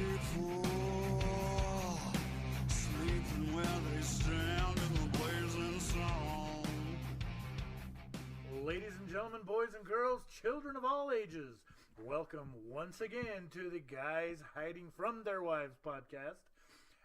people sleeping where they stand in the blazing sun. Ladies and gentlemen, boys and girls, children of all ages, welcome once again to the Guys Hiding from Their Wives podcast.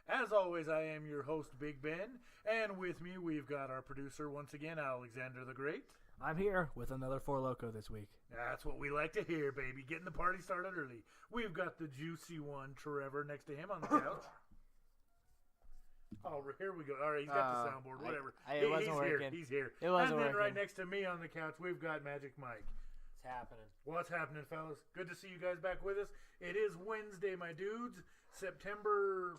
As always, I am your host, Big Ben, and with me we've got our producer once again, Alexander the Great. I'm here with another Four Loko this week. That's what we like to hear, baby. Getting the party started early. We've got the juicy one, Trevor, next to him on the couch. Oh, here we go. All right, he's got the soundboard, whatever. It wasn't he's working. Here. He's here. It wasn't and then working. right next to me on the couch, we've got Magic Mike. It's happening. What's happening, fellas? Good to see you guys back with us. It is Wednesday, my dudes. September...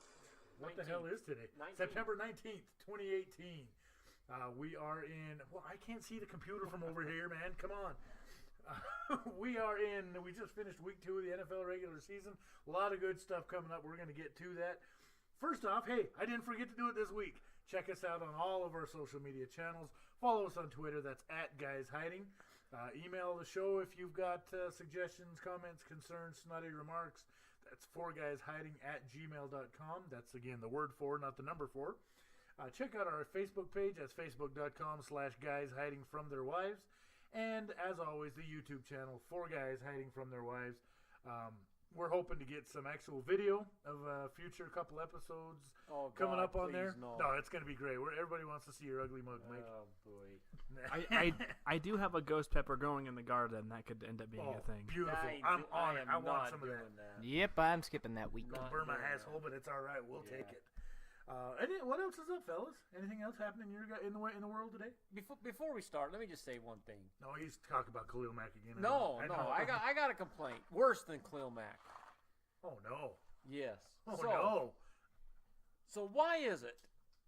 What 19th. the hell is today? 19th. September 19th, 2018. We are in... Well, I can't see the computer from over here, man. Come on. We just finished week 2 of the NFL regular season. A lot of good stuff coming up. We're going to get to that. First off, hey, I didn't forget to do it this week. Check us out on all of our social media channels. Follow us on Twitter. That's @GuysHiding. Email the show if you've got suggestions, comments, concerns, snotty remarks. That's 4guyshiding@gmail.com. That's, again, the word 4, not the number 4. Check out our Facebook page. That's facebook.com/guyshidingfromtheirwives. And, as always, the YouTube channel, 4 Guys Hiding From Their Wives. We're hoping to get some actual video of future couple episodes coming up on there. No, it's going to be great. Everybody wants to see your ugly mug, Mike. Oh, boy. I do have a ghost pepper growing in the garden. That could end up being a thing. Beautiful. I'm on it. I want some of that. Yep, I'm skipping that week. Gonna burn my asshole, but it's all right. We'll take it. What else is up, fellas? Anything else happening in the world today? Before we start, let me just say one thing. No, he's talking about Khalil Mack again. I got a complaint. Worse than Khalil Mack. Oh no. Yes. No. So why is it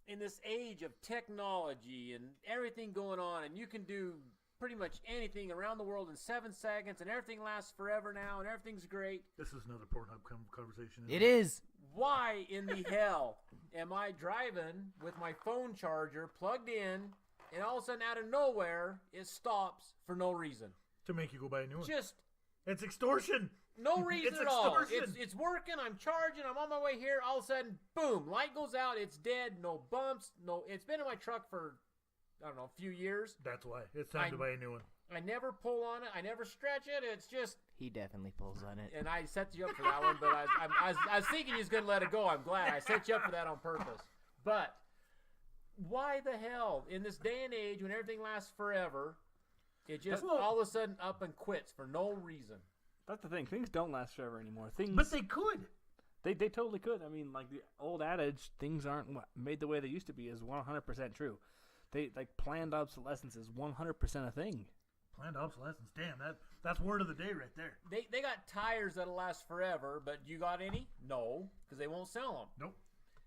in this age of technology and everything going on, and you can do pretty much anything around the world in 7 seconds, and everything lasts forever now, and everything's great? This is another Pornhub conversation. It is. Why in the hell am I driving with my phone charger plugged in, and all of a sudden out of nowhere it stops for no reason? To make you go buy a new one. It's extortion. No reason It's at all. extortion. It's working. I'm charging. I'm on my way here. All of a sudden, boom! Light goes out. It's dead. No bumps. No. It's been in my truck for a few years. That's why it's time to buy a new one. I never pull on it. I never stretch it. It's just. He definitely pulls on it. And I set you up for that one, but I was thinking you was gonna let it go. I'm glad I set you up for that on purpose. But why the hell in this day and age when everything lasts forever, it just all of a sudden up and quits for no reason? That's the thing. Things don't last forever anymore. But they could. They totally could. I mean, like the old adage, things aren't made the way they used to be is 100% true. Planned obsolescence is 100% a thing. Planned obsolescence. Damn, that's word of the day right there. They got tires that'll last forever, but you got any? No, because they won't sell them. Nope.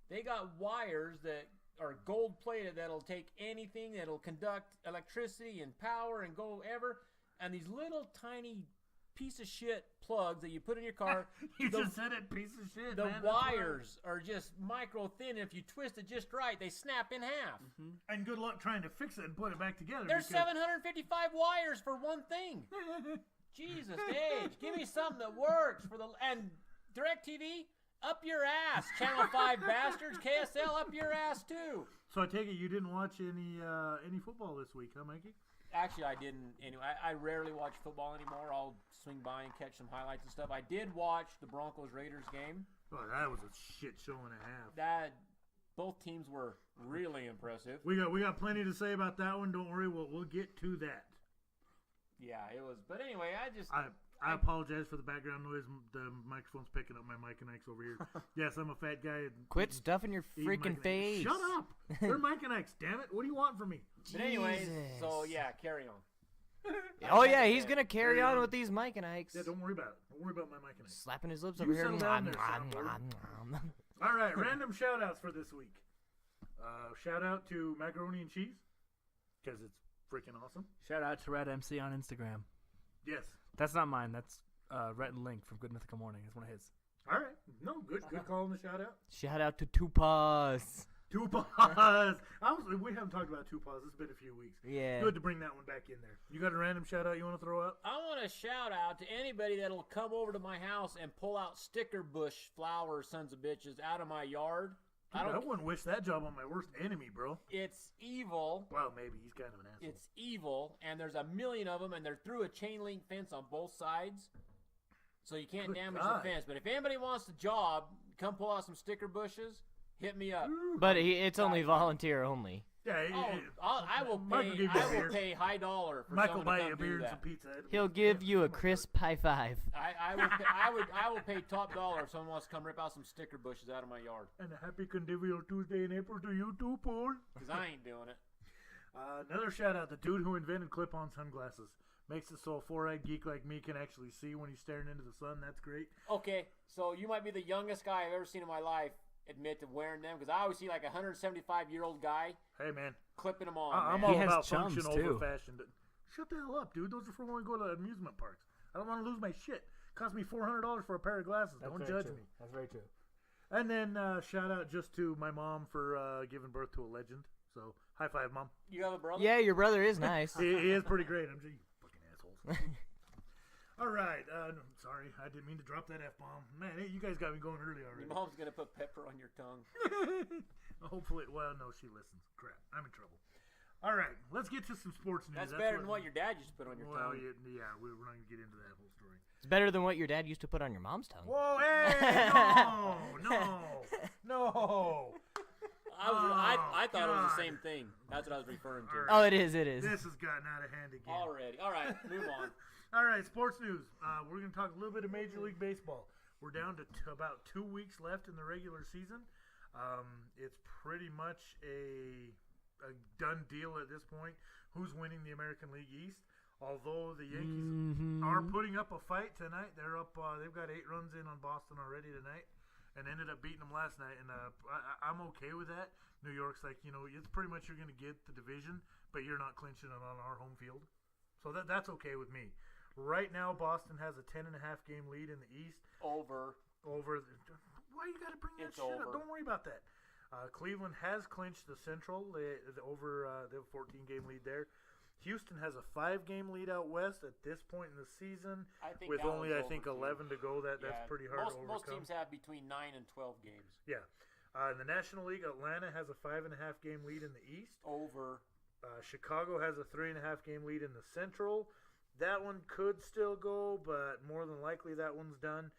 They got wires that are gold plated that'll take anything, that'll conduct electricity and power and go ever. And these little tiny piece of shit plugs that you put in your car. Just said it, piece of shit. The man, wires are just micro thin. If you twist it just right, they snap in half. Mm-hmm. And good luck trying to fix it and put it back together. There's 755 wires for one thing. Jesus age. Give me something that works for the and DirecTV, up your ass. Channel 5 bastards. KSL, up your ass too. So I take it you didn't watch any football this week, huh, Mikey? Actually, I didn't. Anyway, I rarely watch football anymore. I'll swing by and catch some highlights and stuff. I did watch the Broncos-Raiders game. Oh, that was a shit show and a half. Both teams were really impressive. We got plenty to say about that one. Don't worry, we'll get to that. Yeah, it was. But anyway, I apologize for the background noise. The microphone's picking up my Mike and Ike's over here. Yes, I'm a fat guy. Quit stuffing your freaking face. Shut up. They're Mike and Ike's, damn it. What do you want from me? But anyways, so yeah, carry on. Oh yeah, he's gonna carry on with these Mike and Ikes. Yeah, don't worry about it. Don't worry about my Mike and Ike. Slapping his lips over here. settle down there, soundboard. All right, random shout-outs for this week. Shout out to Macaroni and Cheese, because it's freaking awesome. Shout out to Red MC on Instagram. Yes. That's not mine. That's Rhett and Link from Good Mythical Morning. It's one of his. All right. No, good call on the shout-out. Shout out to Tupas. Two Paws. We haven't talked about Two Paws. It's been a few weeks. Yeah. Good to bring that one back in there. You got a random shout out you want to throw out? I want to shout out to anybody that'll come over to my house and pull out sticker bush flower sons of bitches out of my yard. Dude, I wouldn't wish that job on my worst enemy, bro. It's evil. Well, maybe he's kind of an asshole. It's evil, and there's a million of them, and they're through a chain link fence on both sides, so you can't Good damage God. the fence. But if anybody wants the job, come pull out some sticker bushes. Hit me up. But it's only volunteer only. Yeah, I will Michael pay. give you a I will beer. pay high dollar for Michael someone buy to you come a beer do and that. some pizza. He'll give you a crisp high five. I will. I will pay top dollar if someone wants to come rip out some sticker bushes out of my yard. And a happy convivial Tuesday in April to you too, Paul. Because I ain't doing it. Another shout out, the dude who invented clip-on sunglasses. Makes it so a four-eyed geek like me can actually see when he's staring into the sun. That's great. Okay, so you might be the youngest guy I've ever seen in my life admit to wearing them, because I always see like a 175-year-old guy Hey, man. clipping them on. I'm man. all He has about chums, function too. over fashion. Shut the hell up, dude. Those are for when we go to amusement parks. I don't want to lose my shit. Cost me $400 for a pair of glasses. Don't judge me. That's very true. And then shout out just to my mom for giving birth to a legend. So high five, Mom. You have a brother? Yeah, your brother is nice. He is pretty great. I'm just you fucking assholes. All right. No, sorry, I didn't mean to drop that F bomb. Man, hey, you guys got me going early already. Your mom's gonna put pepper on your tongue. Hopefully, well, no, she listens. Crap, I'm in trouble. All right, let's get to some sports news. That's better than what your dad used to put on your Well, tongue. yeah, we're not gonna get into that whole story. It's better than what your dad used to put on your mom's tongue. Whoa, hey, no. I thought it was God. the same thing. That's what I was referring to. Oh, it is. It is. This has gotten out of hand again. Already. All right, move on. All right, sports news. We're going to talk a little bit of Major League Baseball. We're down to about 2 weeks left in the regular season. It's pretty much a done deal at this point. Who's winning the American League East? Although the Yankees are putting up a fight tonight. They're up. They've got 8 runs in on Boston already tonight, and ended up beating them last night. And I'm okay with that. New York's like, it's pretty much you're going to get the division, but you're not clinching it on our home field. So that's okay with me. Right now, Boston has a 10.5 game lead in the East. Over. Why you got to bring that It's shit up? over. Don't worry about that. Cleveland has clinched the Central. They have a 14 game lead there. Houston has a 5 game lead out west at this point in the season. I think With that only, one's I think, over, too. 11 to go. That's Yeah, pretty hard to Most overcome. teams have between 9 and 12 games. Yeah. In the National League, Atlanta has a 5.5 game lead in the East. Over. Chicago has a 3.5 game lead in the Central. That one could still go, but more than likely that one's done.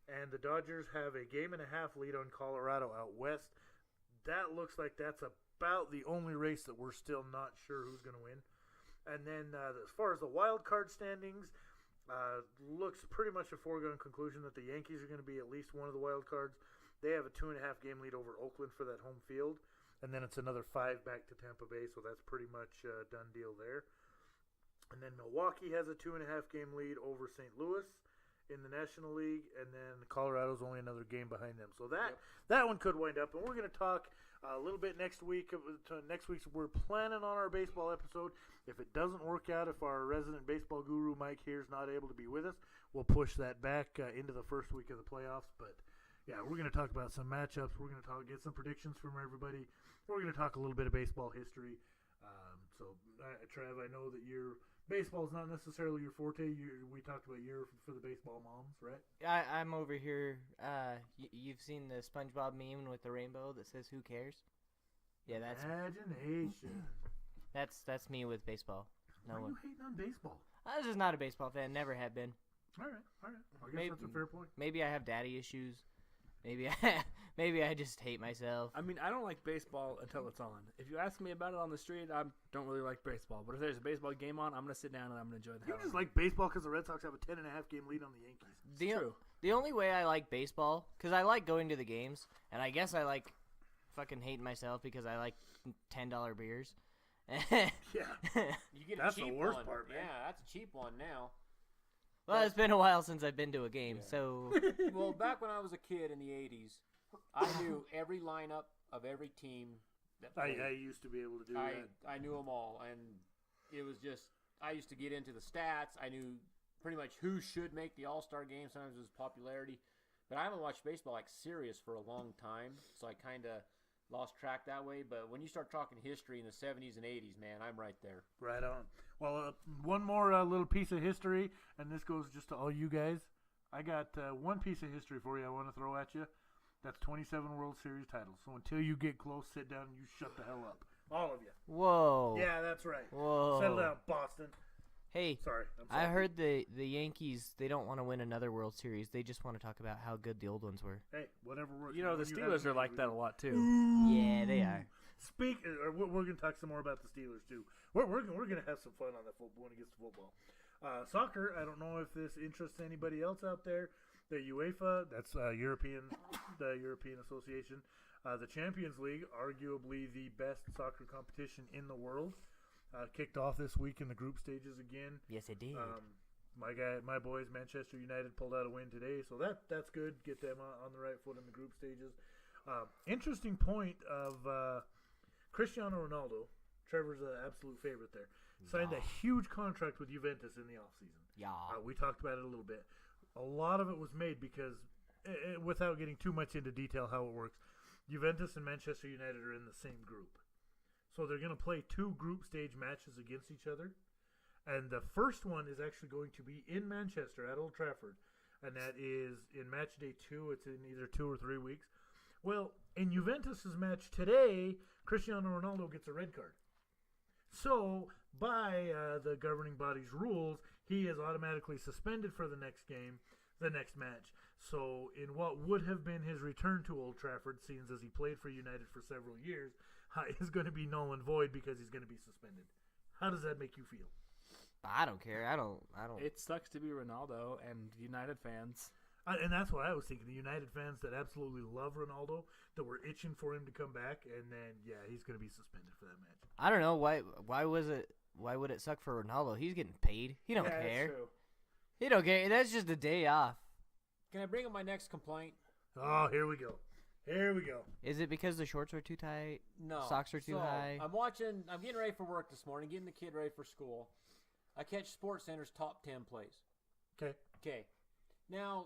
And the Dodgers have a 1.5 game lead on Colorado out west. That looks like that's about the only race that we're still not sure who's going to win. And then as far as the wild card standings, looks pretty much a foregone conclusion that the Yankees are going to be at least one of the wild cards. They have a 2.5 game lead over Oakland for that home field. And then it's another 5 back to Tampa Bay, so that's pretty much a done deal there. And then Milwaukee has a 2.5 game lead over St. Louis in the National League, and then Colorado's only another game behind them. So that one could wind up. And we're going to talk a little bit next week. Next week's we're planning on our baseball episode. If it doesn't work out, if our resident baseball guru Mike here is not able to be with us, we'll push that back into the first week of the playoffs. But yeah, we're going to talk about some matchups. We're going to get some predictions from everybody. We're going to talk a little bit of baseball history. Trav, I know that baseball is not necessarily your forte. We talked about you're for the baseball moms, right? I'm over here. You've seen the SpongeBob meme with the rainbow that says "Who cares?" Yeah, that's Imagination. that's me with baseball. Why No are one. you hating on baseball? I was just not a baseball fan. Never have been. All right. I guess Maybe- that's a fair point. Maybe I have daddy issues. Maybe I just hate myself. I mean, I don't like baseball until it's on. If you ask me about it on the street, I don't really like baseball. But if there's a baseball game on, I'm going to sit down and I'm going to enjoy the You hell just out of it. like baseball because the Red Sox have a 10.5 game lead on the Yankees. The, True. the only way I like baseball, because I like going to the games, and I guess I like fucking hating myself because I like $10 beers. Yeah. You get That's a the cheap worst one. part, man. Yeah, that's a cheap one now. Well, it's been a while since I've been to a game, so Well, back when I was a kid in the 80s, I knew every lineup of every team that played. I used to be able to do that. I knew them all, and it was just I used to get into the stats. I knew pretty much who should make the All-Star game. Sometimes it was popularity, but I haven't watched baseball like serious for a long time, so I kind of lost track that way. But when you start talking history in the 70s and 80s, man, I'm right there. Right on. Well, one more little piece of history, and this goes just to all you guys. I got one piece of history for you I want to throw at you. That's 27 World Series titles. So until you get close, sit down and you shut the hell up. All of you. Whoa. Yeah, that's right. Whoa. Settle down, Boston. Hey, Sorry. I heard the Yankees, they don't want to win another World Series. They just want to talk about how good the old ones were. Hey, whatever works. You know, the When Steelers have are like that a lot too. Yeah, they are. We're going to talk some more about the Steelers too. We're going to have some fun on that football when it gets to football. Soccer, I don't know if this interests anybody else out there. The UEFA, that's the European Association. The Champions League, arguably the best soccer competition in the world, kicked off this week in the group stages again. Yes, it did. My boys, Manchester United, pulled out a win today, so that's good. Get them on the right foot in the group stages. Interesting point of Cristiano Ronaldo. Trevor's an absolute favorite there. Signed a huge contract with Juventus in the offseason. Yeah. We talked about it a little bit. A lot of it was made because, without getting too much into detail how it works, Juventus and Manchester United are in the same group. So they're going to play 2 group stage matches against each other. And the first one is actually going to be in Manchester at Old Trafford. And that is in match day 2. It's in either 2 or 3 weeks. Well, in Juventus's match today, Cristiano Ronaldo gets a red card. So, by the governing body's rules, he is automatically suspended for the next match. So, in what would have been his return to Old Trafford, seeing as he played for United for several years, is going to be null and void because he's going to be suspended. How does that make you feel? I don't care. I don't. It sucks to be Ronaldo and United fans. And that's what I was thinking. The United fans that absolutely love Ronaldo, that were itching for him to come back, and then, yeah, he's going to be suspended for that match. I don't know why would it suck for Ronaldo? He's getting paid. He don't Yeah, care. that's true. He don't care. That's just a day off. Can I bring up my next complaint? Oh, here we go. Here we go. Is it because the shorts are too tight? No. Socks are too high? I'm getting ready for work this morning, getting the kid ready for school. I catch SportsCenter's top 10 plays. Okay. Now,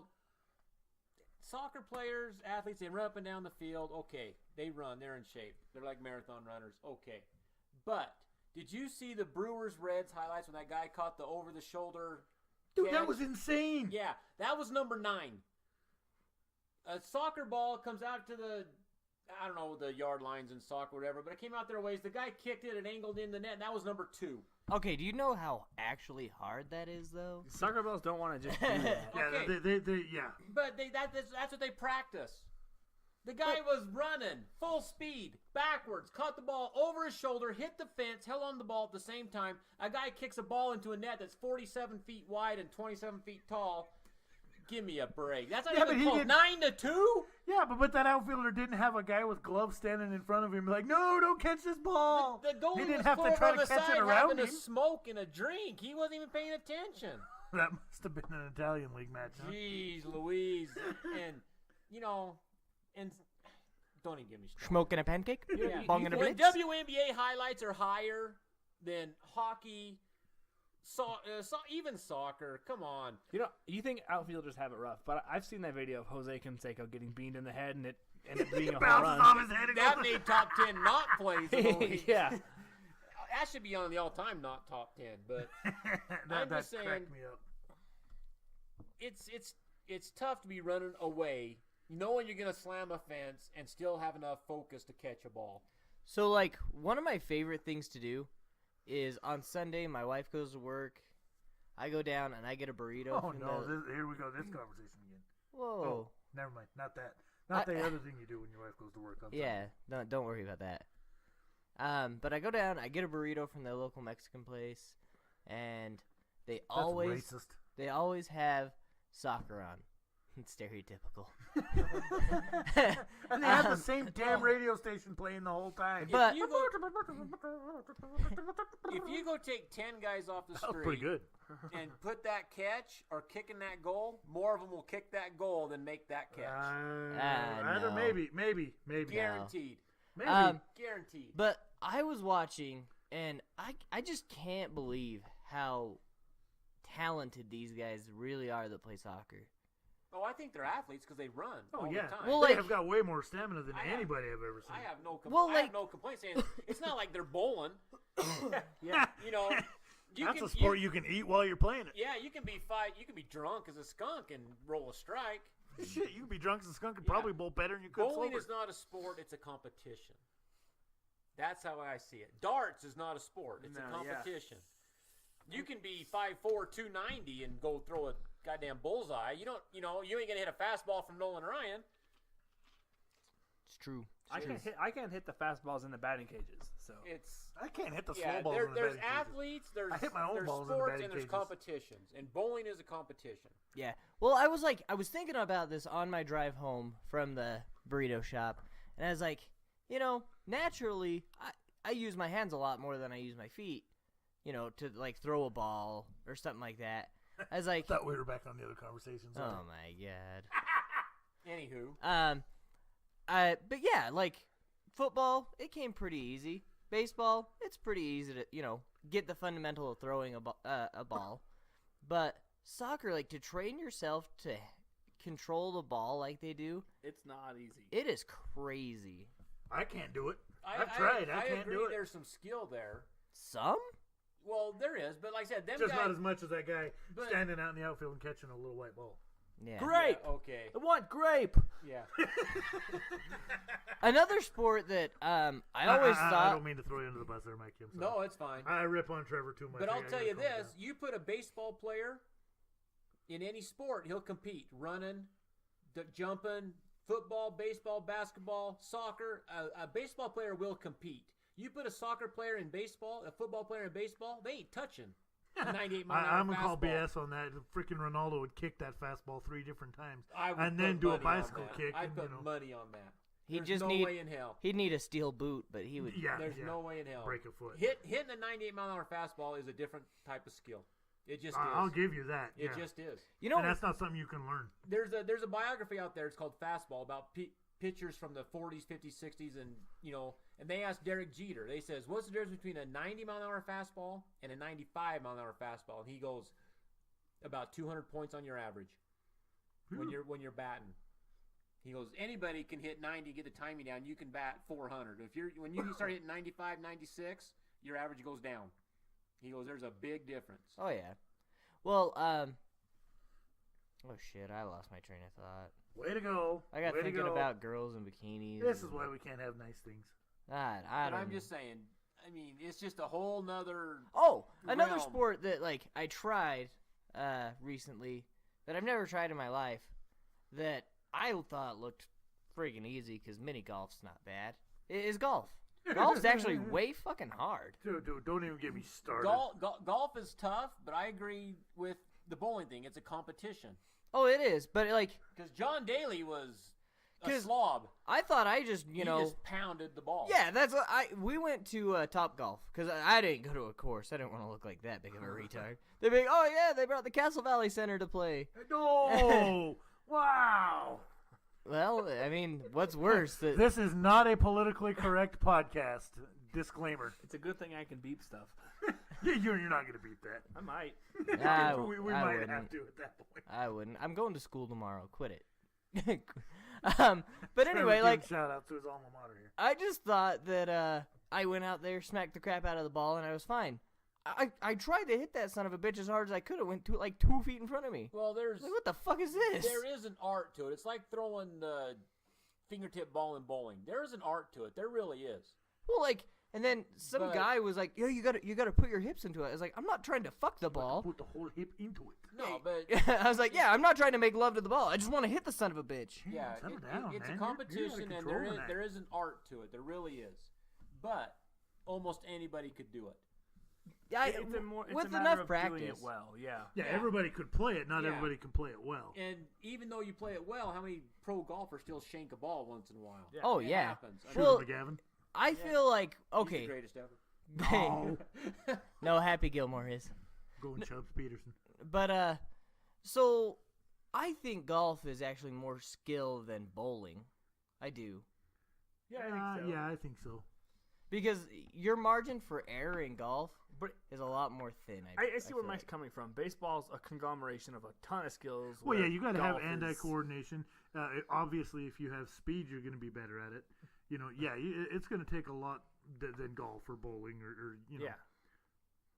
soccer players, athletes, they run up and down the field. Okay, they run. They're in shape. They're like marathon runners. Okay. But did you see the Brewers-Reds highlights when that guy caught the over-the-shoulder Dude, catch? that was insane. Yeah, that was number 9. A soccer ball comes out to the, I don't know, the yard lines in soccer or whatever, but it came out their ways. The guy kicked it and angled in the net, and that was number 2. Okay, do you know how actually hard that is, though? Soccer balls don't want to just do that. Yeah, Okay. they yeah. But that's what they practice. The guy was running full speed, backwards, caught the ball over his shoulder, hit the fence, held on the ball at the same time. A guy kicks a ball into a net that's 47 feet wide and 27 feet tall. Give me a break. That's not Yeah, but even he close. didn't- 9-2? Yeah, but that outfielder didn't have a guy with gloves standing in front of him like, no, don't catch this ball. The goalie he didn't was have to over try on to the catch side it around having him. a smoke and a drink. He wasn't even paying attention. That must have been an Italian league match, huh? Jeez Louise. And, and don't even give me stuff. Smoking a pancake? Yeah, Bong and a when blitz? WNBA highlights are higher than hockey, even soccer. Come on. You think outfielders have it rough, but I've seen that video of Jose Canseco getting beamed in the head and it ended up being a home Bounces run. off his head and That goes- made top 10 not plays. in the league. Yeah. That should be on the all-time not top 10. But I'm that just saying, cracked me up. it's tough to be running away, knowing you're going to slam a fence and still have enough focus to catch a ball. So, like, one of my favorite things to do is on Sunday, my wife goes to work. I go down and I get a burrito. Oh, from no. the- Here we go. This conversation again. Whoa. Oh, never mind. Not that. Not the other thing you do when your wife goes to work on Yeah, don't worry about that. But I go down, I get a burrito from the local Mexican place, and they Sunday. That's racist. they always have soccer on. It's stereotypical. And they have the same damn radio station playing the whole time. But- if you go take 10 guys off the That was street pretty good. and put that catch or kicking that goal, more of them will kick that goal than make that catch. Either no. maybe. Guaranteed. Maybe. Guaranteed. But I was watching, and I just can't believe how talented these guys really are that play soccer. Oh, I think they're athletes because they run all yeah. the time. Well, They like- have got way more stamina than I have- anybody I've ever seen. I have no Well, I like- have no complaints saying it's not like they're bowling. Yeah. You know, That's a sport you can eat while you're playing it. Yeah, you can be drunk as a skunk and roll a strike. Shit, you can be drunk as a skunk and probably bowl better than you could Bowling sober. is not a sport; it's a competition. That's how I see it. Darts is not a sport; it's a No, yeah. competition. You can be 5'4", 290 and go throw a goddamn bullseye. You don't, you ain't gonna hit a fastball from Nolan Ryan. It's true. I can't hit the fastballs in the batting cages. So It's I can't hit the slow yeah. balls in the There's batting cages. athletes, there's I hit my own there's balls in the sports, batting and there's cages. competitions, and bowling is a competition. Yeah. Well, I was thinking about this on my drive home from the burrito shop, and I was like, naturally, I use my hands a lot more than I use my feet, to like throw a ball or something like that. I was like, I thought we were back on the other conversations. oh my god. Anywho, But yeah, like football, it came pretty easy. Baseball, it's pretty easy to get the fundamental of throwing a ball. But soccer, like to train yourself to control the ball like they do, it's not easy. it is crazy. I can't do it. I I've tried. I can't agree do it. There's some skill there. Some? Well, there is, but like I said, them Just guys. not as much as that guy But- standing out in the outfield and catching a little white ball. Yeah. Grape. Yeah, okay. I want grape. Yeah. Another sport that I always I thought. don't mean to throw you under the bus there, Mikey. I'm sorry. No, it's fine. I rip on Trevor too much. But I I'll gotta tell you calm down. this: you put a baseball player in any sport, he'll compete. Running, jumping, football, baseball, basketball, soccer. A baseball player will compete. You put a soccer player in baseball, a football player in baseball, they ain't touching a 98 mile an hour I'm gonna call fastball. BS on that. Freaking Ronaldo would kick that fastball 3 different times, I would and then put do a money on bicycle that. kick. I'd and, put money on that. He'd There's just no need way in hell. he'd need a steel boot, but he would. yeah, There's yeah. no way in hell. Break a foot. Hitting a 98 mile an hour fastball is a different type of skill. It just is. I'll give you that. It yeah. just is. You know, And that's not something you can learn. There's a biography out there. It's called Fastball about pitchers from the 40s, 50s, 60s, and and they asked Derek Jeter. They says, "What's the difference between a 90 mile an hour fastball and a 95 mile an hour fastball?" And he goes, "About 200 points on your average when you're batting." He goes, "Anybody can hit 90, get the timing down. You can bat 400. When you start hitting 95, 96, your average goes down." He goes, "There's a big difference." Oh yeah. Well, oh shit, I lost my train of thought. Way to go. I got Way to thinking go. about girls in bikinis. This is why we can't have nice things. I But don't I'm know. just saying. I mean, it's just a whole nother. Oh, another realm. sport that like I tried recently that I've never tried in my life that I thought looked friggin' easy because mini golf's not bad. Is golf. Golf's actually way fucking hard. Dude, don't even get me started. Golf is tough, but I agree with the bowling thing. It's a competition. Oh, it is, but like Because John Daly was a 'Cause slob. I thought I just He just pounded the ball. Yeah, that's what we went to Top Golf because I didn't go to a course. I didn't want to look like that big of a retard. They'd be like, oh yeah, they brought the Castle Valley Center to play. No! Wow! Well, I mean, what's worse? That This is not a politically correct podcast. Disclaimer. It's a good thing I can beep stuff. You're not going to beat that. I might. we I might wouldn't. have to at that point. I wouldn't. I'm going to school tomorrow. Quit it. But anyway, Give like a shout out to his alma mater here. I just thought that I went out there, smacked the crap out of the ball, and I was fine. I tried to hit that son of a bitch as hard as I could. It went to like 2 feet in front of me. Well, there's Like, what the fuck is this? there is an art to it. It's like throwing the fingertip ball in bowling. There is an art to it. There really is. Well, like, and then some But- guy was like, "Yo, you gotta put your hips into it." I was like, "I'm not trying to fuck the ball." Put the whole hip into it. No, but I was like, "Yeah, I'm not trying to make love to the ball. I just want to hit the son of a bitch." yeah, settle down, it's man. a You're out of competition, and control in that. there is an art to it. There really is. But almost anybody could do it. It's a with matter enough of practice. doing it well. Yeah. Yeah, Yeah. everybody could play it. Not Yeah. everybody can play it well. And even though you play it well, how many pro golfers still shank a ball once in a while? Yeah. Oh It yeah. happens. I mean, Shooter Well, McGavin. I feel like he's the okay. greatest ever. Oh, No, Happy Gilmore is. going Chubbs Peterson. But so I think golf is actually more skill than bowling. I do. Yeah, I think so. Yeah, I think so. Because your margin for error in golf But is a lot more thin. I see where feel Mike's like. coming from. Baseball's a conglomeration of a ton of skills. Well, where yeah, you got to have golf hand-eye is- coordination. Obviously, if you have speed, you're going to be better at it. You know, yeah, it's going to take a lot than golf or bowling or you know. Yeah.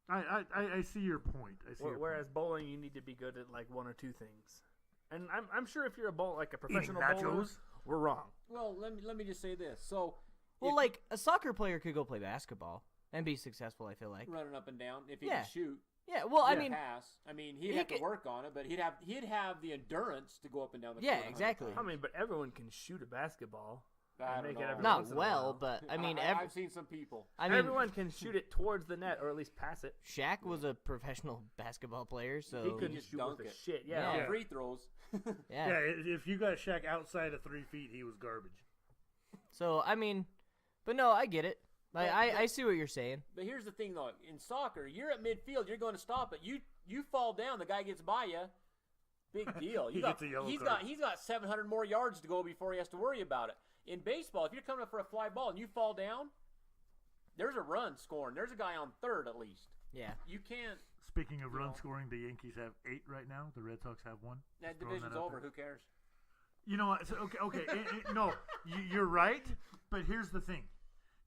I see your point. I see. your Whereas point. bowling, you need to be good at like one or two things. And I'm sure if you're like a Eating professional bowler, nachos? we're wrong. Well, let me just say this. So, Well, if like a soccer player could go play basketball and be successful. I feel like. running up and down, if he Yeah. can shoot, Yeah. Well, I Yeah. mean, pass. I mean, he'd He have to could- work on it, but he'd have the endurance to go up and down the Yeah, court 100 exactly. I times. mean, but everyone can shoot a basketball. I don't make it know. every not once in a well, while. but I mean, I've seen some people. I mean, Everyone can shoot it towards the net or at least pass it. Shaq was a professional basketball player, so He couldn't just shoot dunk worth a it. shit. Yeah. Yeah. Yeah. Free throws. yeah. Yeah, if you got Shaq outside of 3 feet, he was garbage. So I mean, but no, I get it. Like, But- I see what you're saying. But here's the thing, though. In soccer, you're at midfield. You're going to stop it. You fall down. The guy gets by you. Big deal. He gets a yellow he's card. got 700 more yards to go before he has to worry about it. In baseball, if you're coming up for a fly ball and you fall down, there's a run scoring. There's a guy on third at least. Yeah. You can't. Speaking of You run know. scoring, the Yankees have 8 right now. The Red Sox have 1. That Just throwing division's that out over. there. Who cares? You know what? So, okay. No, you're right. But here's the thing.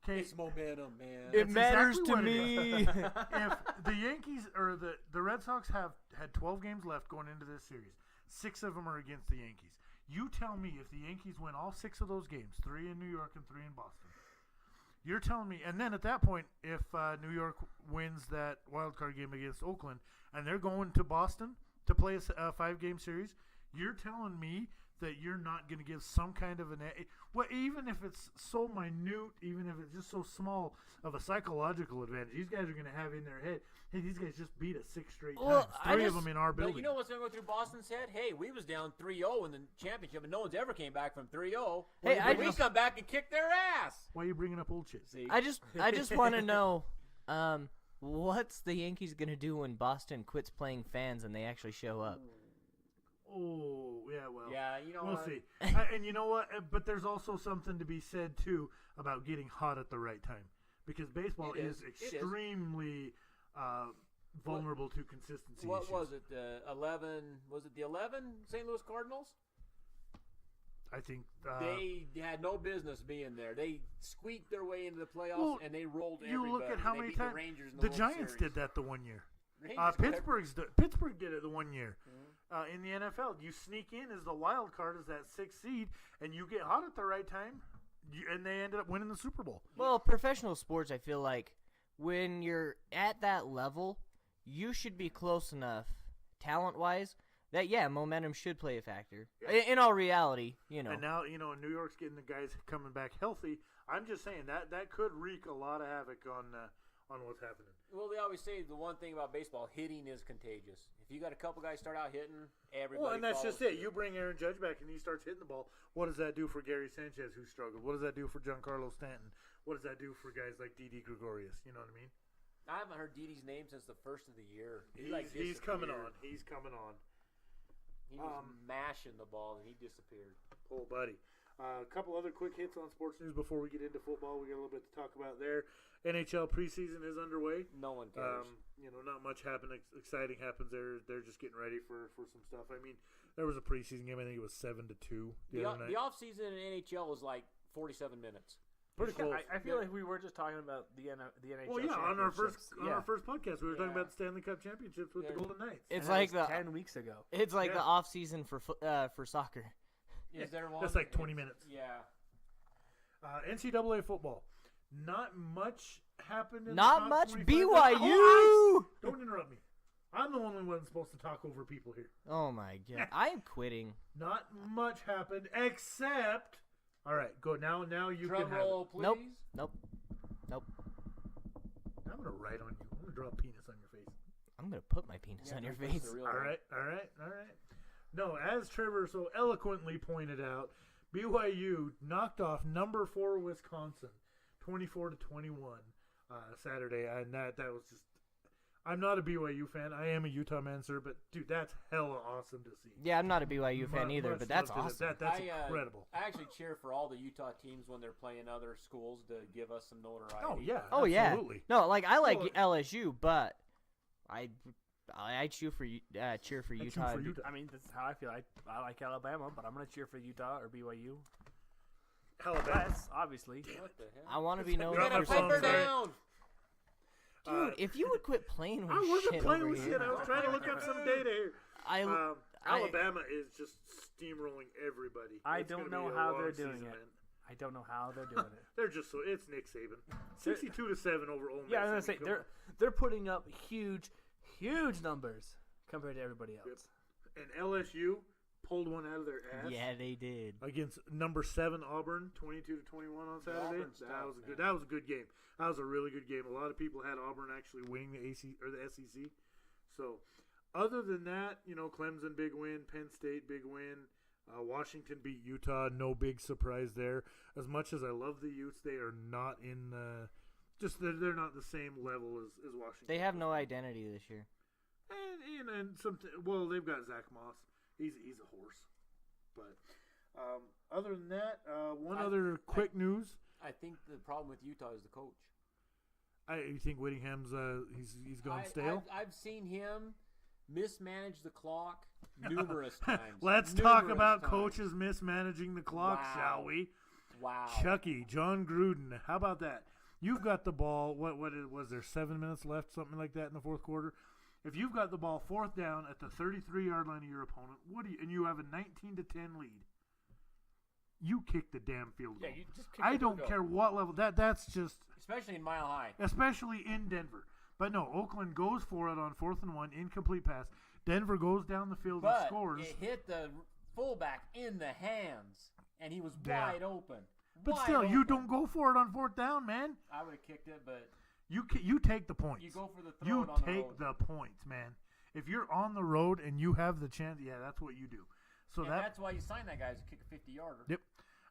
Okay, momentum, man. It That's matters exactly to what it me. if the Yankees or the Red Sox had 12 games left going into this series, 6 of them are against the Yankees. You tell me if the Yankees win all 6 of those games, 3 in New York and 3 in Boston, you're telling me, and then at that point, if New York wins that wild card game against Oakland and they're going to Boston to play a 5-game series, you're telling me that you're not going to give some kind of well, even if it's so minute, even if it's just so small of a psychological advantage, these guys are going to have in their head, hey, these guys just beat us 6 straight Well, times. I 3 of just- them in our But building. you know what's going to go through Boston's head? Hey, we was down 3-0 in the championship, and no one's ever came back from 3-0. Hey, I we just- come back and kick their ass. Why are you bringing up old shit? See? I just want to know, what's the Yankees gonna do when Boston quits playing fans and they actually show up? Oh, yeah, well. Yeah, you know We'll what? see. And you know what? But there's also something to be said, too, about getting hot at the right time. Because baseball It is is. It is. extremely vulnerable to consistency What issues. was it? 11? Was it the 11 St. Louis Cardinals? I think They had no business being there. They squeaked their way into the playoffs, Well, and they rolled you everybody. look at how They many beat times the Rangers in the the World Giants Series. did that the one year. Rangers did it. Pittsburgh did it the one year. Mm-hmm. In the NFL, you sneak in as the wild card as that 6th seed, and you get hot at the right time, and they ended up winning the Super Bowl. Well, professional sports, I feel like when you're at that level, you should be close enough, talent-wise, that momentum should play a factor. In all reality, you know. And now, New York's getting the guys coming back healthy. I'm just saying that could wreak a lot of havoc on what's happening. Well, they always say the one thing about baseball, hitting is contagious. If you got a couple guys start out hitting, everybody Well, and that's follows just it. suit. You bring Aaron Judge back, and he starts hitting the ball. What does that do for Gary Sanchez, who struggled? What does that do for Giancarlo Stanton? What does that do for guys like Didi Gregorius? You know what I mean? I haven't heard Didi's name since the first of the year. He's coming on. He's coming on. He was mashing the ball, and he disappeared. Oh, buddy. A couple other quick hits on sports news before we get into football. We got a little bit to talk about there. NHL preseason is underway. No one cares. Not much exciting happens there. They're just getting ready for some stuff. I mean, there was a preseason game. I think it was 7-2 the other night. The off season in NHL was like 47 minutes. Pretty close. I feel like we were just talking about the NHL. Well, yeah, on our first championships. podcast, we were talking Yeah. about the Stanley Cup championships with the Yeah. Golden Knights. It's And that like was the 10 weeks ago. it's like the Yeah. off season for soccer. Is there one? That's like 20 minutes. Yeah. NCAA football. Not much happened. In Not the top much 25. BYU. Oh, don't interrupt me. I'm the only one supposed to talk over people here. Oh my god, I am quitting. Not much happened except. All right, go now. Now you Drum can have roll, it. please. Nope. I'm gonna write on you. I'm gonna draw a penis on your face. I'm gonna put my penis Yeah, on your that's face. the real All one. right. No, as Trevor so eloquently pointed out, BYU knocked off number 4 Wisconsin, 24-21, Saturday, and that was just. I'm not a BYU fan. I am a Utah man, sir. But dude, that's hella awesome to see. Yeah, I'm not a BYU fan either, Much but that's love to awesome. That's I, incredible. I actually cheer for all the Utah teams when they're playing other schools to give us some notoriety. Oh yeah. Oh absolutely. yeah. No, like I like Well, LSU, but I cheer for Utah. cheer for Utah. Utah. I mean, that's how I feel. I like Alabama, but I'm gonna cheer for Utah or BYU. Alabama. Yes, obviously. What the hell? I want to be known You're on for my phone, something. sorry. down. Dude, if you would quit playing with I wasn't shit playing over with here. shit. I was trying to look up some data here. I Alabama is just steamrolling everybody. I It's don't gonna know be a how long they're doing season, it. man. I don't know how they're doing it. They're just so. It's Nick Saban. 62-7 over Ole Miss. Yeah, I was I gonna mean, say come they're putting up huge numbers compared to everybody else. on. And LSU pulled one out of their ass. yeah, they did. Against number 7 Auburn, 22-21 on Saturday. Auburn's That tough, was a good. man. That was a good game. That was a really good game. A lot of people had Auburn actually winning the AC or the SEC. So, other than that, Clemson big win, Penn State big win, Washington beat Utah. No big surprise there. As much as I love the Utes, they are not in the. Just they're not the same level as Washington. They have no identity this year. And they've got Zach Moss. He's a horse. But other than that, other quick news. I think the problem with Utah is the coach. You think Whittingham's he's gone stale? I've seen him mismanage the clock numerous times. Let's talk Numerous about times. coaches mismanaging the clock, Wow. shall we? Wow. Chucky, John Gruden. How about that? You've got the ball. Was there 7 minutes left, something like that in the fourth quarter? If you've got the ball 4th down at the 33-yard line of your opponent, and you have a 19-10 lead, you kick the damn field goal. Yeah, you just kick I the don't field goal. care what level. That's just Especially in Mile High. especially in Denver. But no, Oakland goes for it on 4th and 1, incomplete pass. Denver goes down the field and But scores. it hit the fullback in the hands, and he was Yeah. wide open. But Wide still, you open. don't go for it on 4th down, man. I would have kicked it, but You take the points. you go for the throw You it on the take road. the points, man. If you're on the road and you have the chance, yeah, that's what you do. So And that that's why you sign that guy to kick a 50-yarder. Yep.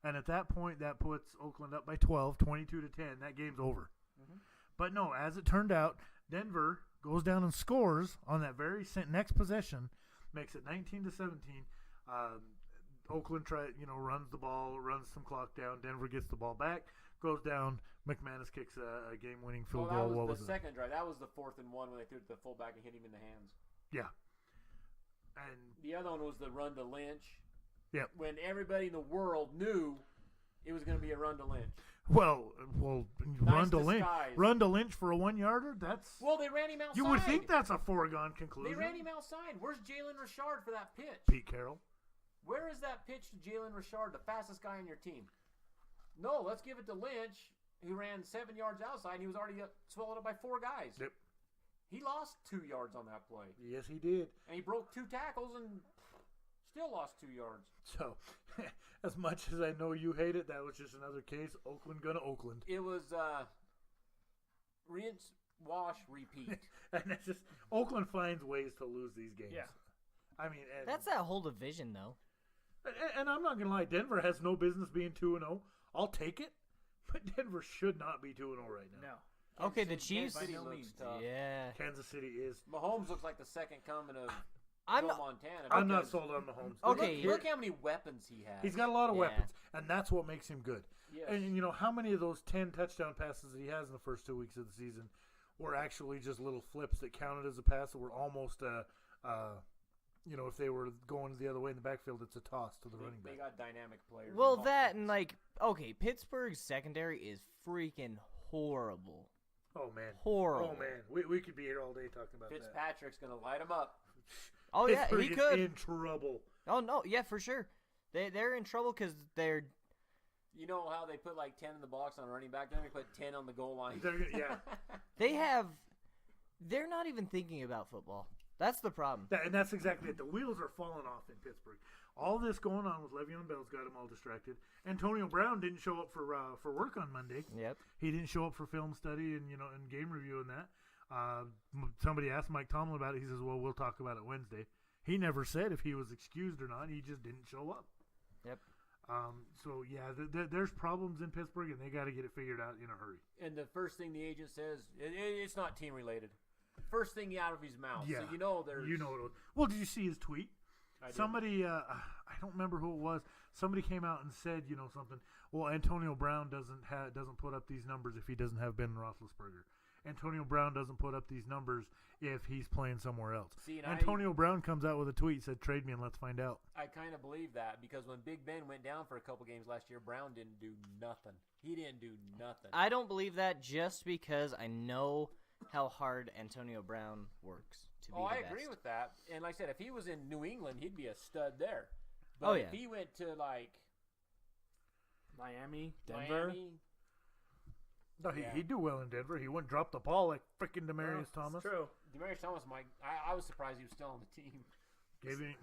And at that point, that puts Oakland up by 12, 22-10. That game's over. Mhm. But no, as it turned out, Denver goes down and scores on that very next possession, makes it 19-17. Oakland runs the ball, runs some clock down. Denver gets the ball back, goes down. McManus kicks a game-winning field Well, goal. that What was was the it? second drive. That was the 4th and 1 when they threw it to the fullback and hit him in the hands. Yeah. And The other one was the run to Lynch. Yep. When everybody in the world knew it was going to be a run to Lynch. well, run to Lynch. disguise. Run to Lynch for a 1-yarder. That's Well, they ran him outside. you would think that's a foregone They conclusion. ran him outside. Where's Jalen Richard for that pitch? Pete Carroll. Where is that pitch to Jalen Richard, the fastest guy on your team? No, let's give it to Lynch, who ran 7 yards outside, and he was already swallowed up by 4 guys. Yep. He lost 2 yards on that play. Yes, he did. And he broke 2 tackles and still lost 2 yards. So, as much as I know you hate it, that was just another case. Oakland gonna Oakland. It was rinse, wash, repeat. And that's just Oakland finds ways to lose these games. Yeah. I mean, and, That's that whole division, though. and I'm not gonna lie. Denver has no business being 2-0. I'll take it, but Denver should not be 2-0 right now. No. Okay, the Kansas Chiefs. City By no looks means. tough. Yeah. Kansas City is. Mahomes looks like the second coming of I'm Joe not- Montana. I'm not because sold on Mahomes. Okay, Look how many weapons he has. He's got a lot of Yeah. weapons, and that's what makes him good. Yes. And you know how many of those 10 touchdown passes that he has in the first 2 weeks of the season were actually just little flips that counted as a pass that were almost if they were going the other way in the backfield, it's a toss to the running They back. got dynamic players. Well, on both that sides. and okay, Pittsburgh's secondary is freaking horrible. Oh man. Horrible. Oh man. We could be here all day talking about that. Fitzpatrick's going to light him up. Oh yeah, Pittsburgh he is could. in trouble. Oh no, yeah, for sure. They're in trouble because they're. You know how they put like 10 in the box on running back? Then they put 10 on the goal line. Yeah. They're not even thinking about football. That's the problem. And that's exactly it. The wheels are falling off in Pittsburgh. All this going on with Le'Veon Bell's got him all distracted. Antonio Brown didn't show up for work on Monday. Yep. He didn't show up for film study and and game review and that. Somebody asked Mike Tomlin about it. He says, "Well, we'll talk about it Wednesday." He never said if he was excused or not. He just didn't show up. Yep. So yeah, there's problems in Pittsburgh, and they got to get it figured out in a hurry. And the first thing the agent says, it's not team related. first thing out of his mouth. Yeah. So you know there's. Well, did you see his tweet? I didn't. Somebody, I don't remember who it was. Somebody came out and said, something. Well, Antonio Brown doesn't put up these numbers if he doesn't have Ben Roethlisberger. Antonio Brown doesn't put up these numbers if he's playing somewhere else. See, and Antonio Brown comes out with a tweet, said, "Trade me and let's find out." I kind of believe that because when Big Ben went down for a couple games last year, Brown didn't do nothing. He didn't do nothing. I don't believe that just because I know how hard Antonio Brown works to be the I best. agree with that. And like I said, if he was in New England, he'd be a stud there. But Oh, yeah. if he went to like Miami, Denver. Miami, No, Yeah. he'd do well in Denver. He wouldn't drop the ball like freaking Demaryius Thomas. True. Demaryius Thomas, I was surprised he was still on the team. Gave him,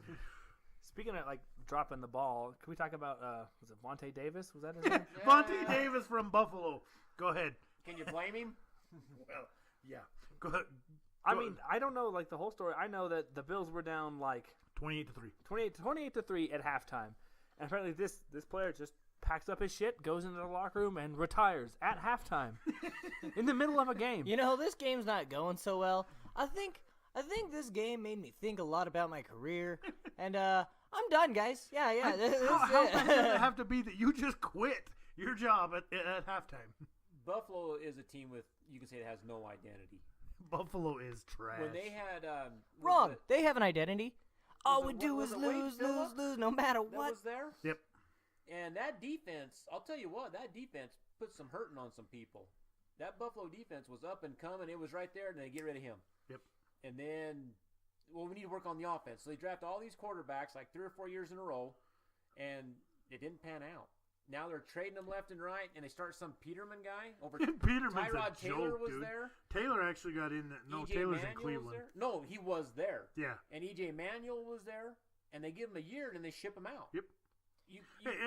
Speaking of like dropping the ball, can we talk about was it Vontae Davis? Was that his name? Vontae Davis from Buffalo. Go ahead. Can you blame him? Well, yeah. Go ahead. I Go- mean, I don't know like the whole story. I know that the Bills were down like 28-3. 28-3 at halftime, and apparently this player just packs up his shit, goes into the locker room, and retires at halftime in the middle of a game. You know, this game's not going so well. I think this game made me think a lot about my career, and I'm done, guys. Yeah. This is How it. bad does it have to be that you just quit your job at halftime? Buffalo is a team with, you can say, it has no identity. Buffalo is trash. When they had was Wrong. it- They have an identity. All it- we do was is it Wade lose, Phillips no matter that what. was there, Yep. and that defense, I'll tell you what, that defense put some hurting on some people. That Buffalo defense was up and coming. It was right there, and they get rid of him. Yep. And then, well, we need to work on the offense. So they draft all these quarterbacks like 3 or 4 years in a row, and it didn't pan out. Now they're trading them left and right, and they start some Peterman guy over. Peterman's Tyrod a Taylor joke, was dude. there. Taylor actually got in. No, E.J. Taylor's Manuel in was Cleveland. there. No, he was there. Yeah. And E.J. Manuel was there, and they give him a year, and then they ship him out. Yep. You,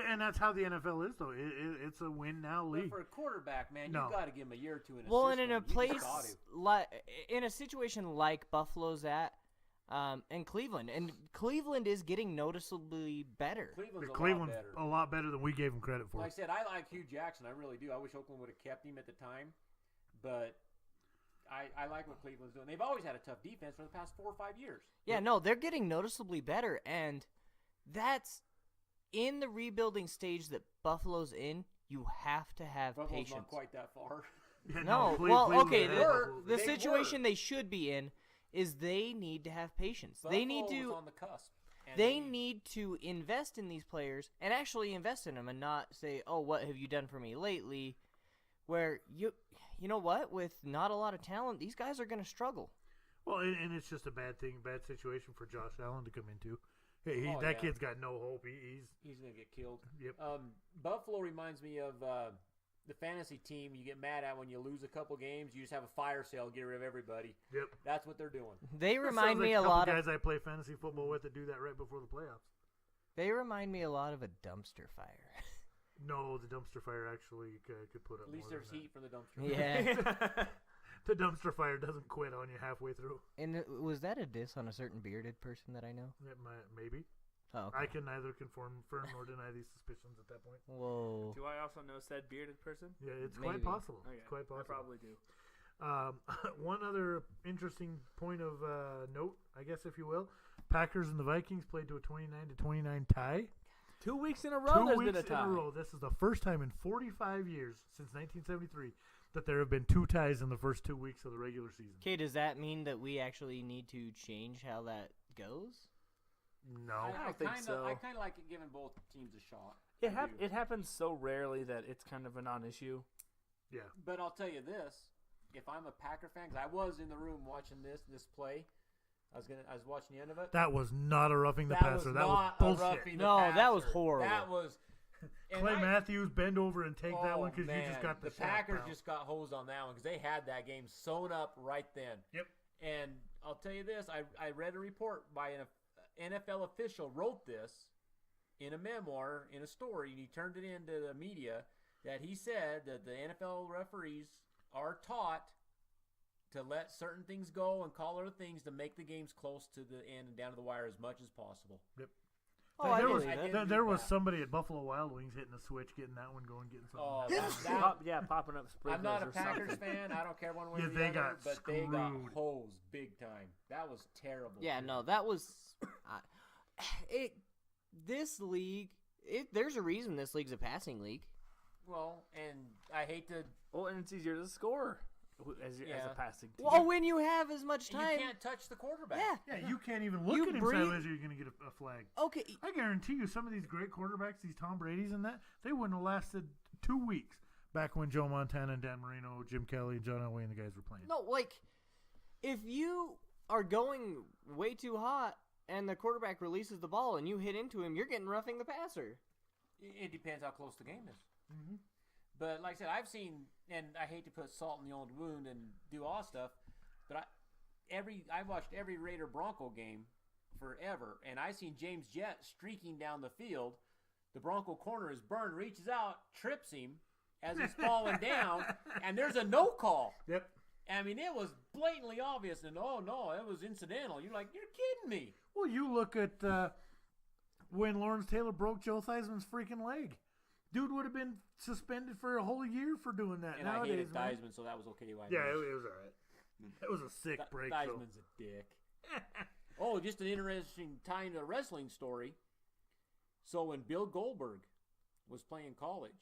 And that's how the NFL is, though. It's a win now but league. for a quarterback, man, No. you got to give him a year or two in a Well, system. and in a You just place gotta. like in a situation like Buffalo's at, and Cleveland is getting noticeably better. Cleveland's A lot better than we gave him credit for. Like I said, I like Hugh Jackson. I really do. I wish Oakland would have kept him at the time, but I like what Cleveland's doing. They've always had a tough defense for the past 4 or 5 years. Yeah, no, they're getting noticeably better, and that's in the rebuilding stage that Buffalo's in. You have to have Buffalo's patience. not quite that far. Yeah, No, Cle- well, Cleveland okay. had The, Buffalo. the They situation were. they should be in is they need to have patience. Buffalo they need was to. on the cusp. And They need to invest in these players and actually invest in them, and not say, "Oh, what have you done for me lately?" Where you know what? With not a lot of talent, these guys are going to struggle. Well, and it's just a bad situation for Josh Allen to come into. Hey, Oh, that yeah. kid's got no hope. He's going to get killed. Yep. Buffalo reminds me of the fantasy team you get mad at when you lose a couple games. You just have a fire sale, get rid of everybody. Yep. That's what they're doing. They That remind sounds me like a couple lot of. guys I play fantasy football with that do that right before the playoffs. They remind me a lot of a dumpster fire. No, the dumpster fire actually could put up At least more there's than heat from the dumpster. Yeah. The dumpster fire doesn't quit on you halfway through. And was that a diss on a certain bearded person that I know? It might, maybe. Oh, I okay. can neither confirm nor deny these suspicions at that point. Whoa. Do I also know said bearded person? Yeah, it's Maybe. quite possible. Okay, It's quite I possible. probably do. One other interesting point of note, I guess, if you will, Packers and the Vikings played to a 29-29 tie. 2 weeks in a row, 2 there's weeks been a tie. in a row. This is the first time in 45 years since 1973 that there have been 2 ties in the first 2 weeks of the regular season. Okay, does that mean that we actually need to change how that goes? No. I don't think so. I kind of like it giving both teams a shot. It, I do. it happens so rarely that it's kind of a non-issue. Yeah. But I'll tell you this: if I'm a Packer fan, 'cause I was in the room watching this play, I was watching the end of it. That was not a roughing the That passer. was That was not a bullshit. roughing the No, that was passer. horrible. That was. and Clay I- Matthews, bend over and take that oh, one because you just man, got the shot Packers foul. just got hosed on that one because they had that game sewn up right then. Yep. And I'll tell you this: I read a report by an NFL official wrote this in a memoir, in a story, and he turned it into the media, that he said that the NFL referees are taught to let certain things go and call other things to make the games close to the end and down to the wire as much as possible. Yep. Oh, I there believe was it. did there read was that. somebody at Buffalo Wild Wings hitting a switch, getting that one going, getting something. Oh, happening. Popping up sprinklers I'm not a or Packers something. fan. I don't care one way Yeah, or the they other, got but they got screwed. hosed big time. That was terrible. Yeah, too. no, that was this league. There's a reason this league's a passing league. Well, and I hate to. Well, and it's easier to score as Yeah. a passing team. Well, when you have as much You time, can't touch the quarterback. yeah. Yeah, you can't even look You at him breathe- sideways or you're going to get a flag. Okay, I guarantee you, some of these great quarterbacks, these Tom Brady's and that, they wouldn't have lasted 2 weeks back when Joe Montana and Dan Marino, Jim Kelly, and John Elway and the guys were playing. no, like if you are going way too hot and the quarterback releases the ball and you hit into him, you're getting roughing the passer. It depends how close the game is. Mm-hmm. But like I said, I've seen, and I hate to put salt in the old wound and do all stuff, but I watched every Raider Bronco game forever, and I seen James Jett streaking down the field. The Bronco corner is burned, reaches out, trips him as he's falling down, and there's a no call. Yep. I mean, it was blatantly obvious, and oh no, it was incidental. You're like, you're kidding me. Well, you look at when Lawrence Taylor broke Joe Theismann's freaking leg. Dude would have been suspended for a whole year for doing that. And Nowadays, I hated man. Theismann, so that was okay. Yeah, it was all right. It was a sick break. though. Theismann's a dick. Oh, just an interesting tie into a wrestling story. So when Bill Goldberg was playing college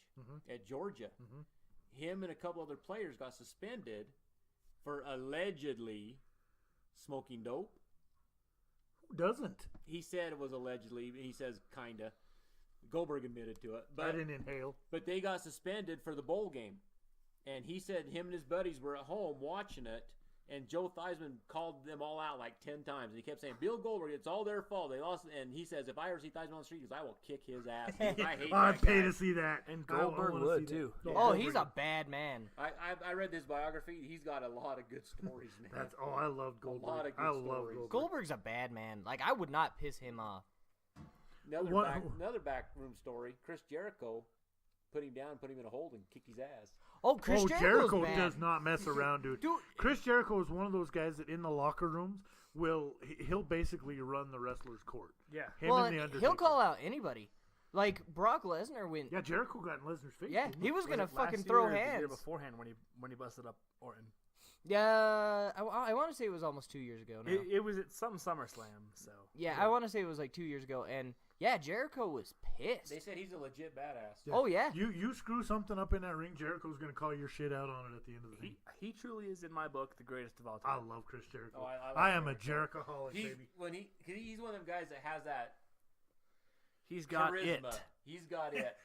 at Georgia, him and a couple other players got suspended for allegedly smoking dope. Who doesn't? He said it was allegedly. He says kinda. Goldberg admitted to it, I but didn't inhale. they got suspended for the bowl game. And he said him and his buddies were at home watching it, and Joe Theismann called them all out like 10 times. And he kept saying, Bill Goldberg, it's all their fault. They lost. And he says, if I ever see Theismann on the street, he goes, I will kick his ass. Because I hate I'd that pay guy. to see that. And I Goldberg wanna would, see too. that. Oh, Goldberg he's is- a bad man. I read his biography. He's got a lot of good stories, man. I love Goldberg. lot of good I love stories. Goldberg. Goldberg's a bad man. Like I would not piss him off. Another backroom story. Chris Jericho put him down, put him in a hold, and kicked his ass. Oh, Chris Jericho's Jericho bad. does not mess around, dude. Dude. Chris Jericho is one of those guys that in the locker rooms he'll basically run the wrestler's court. Yeah. Him Well, and the Undertaker. he'll call out anybody. Like Brock Lesnar when Yeah, Jericho got in Lesnar's face. yeah, didn't he was gonna it last fucking year throw or the year hands. beforehand when he busted up Orton. Yeah, I want to say it was almost 2 years ago now. It was at some SummerSlam, so Yeah, I want to say it was like 2 years ago, and yeah, Jericho was pissed. They said he's a legit badass. Yeah. Oh yeah, You screw something up in that ring, Jericho's gonna call your shit out on it at the end of the thing. he truly is in my book the greatest of all I time. love Chris Jericho. Oh, I like I am a Jericho. Jerichoholic, He's, baby. he's one of them guys that has that He's got charisma. it. He's got it.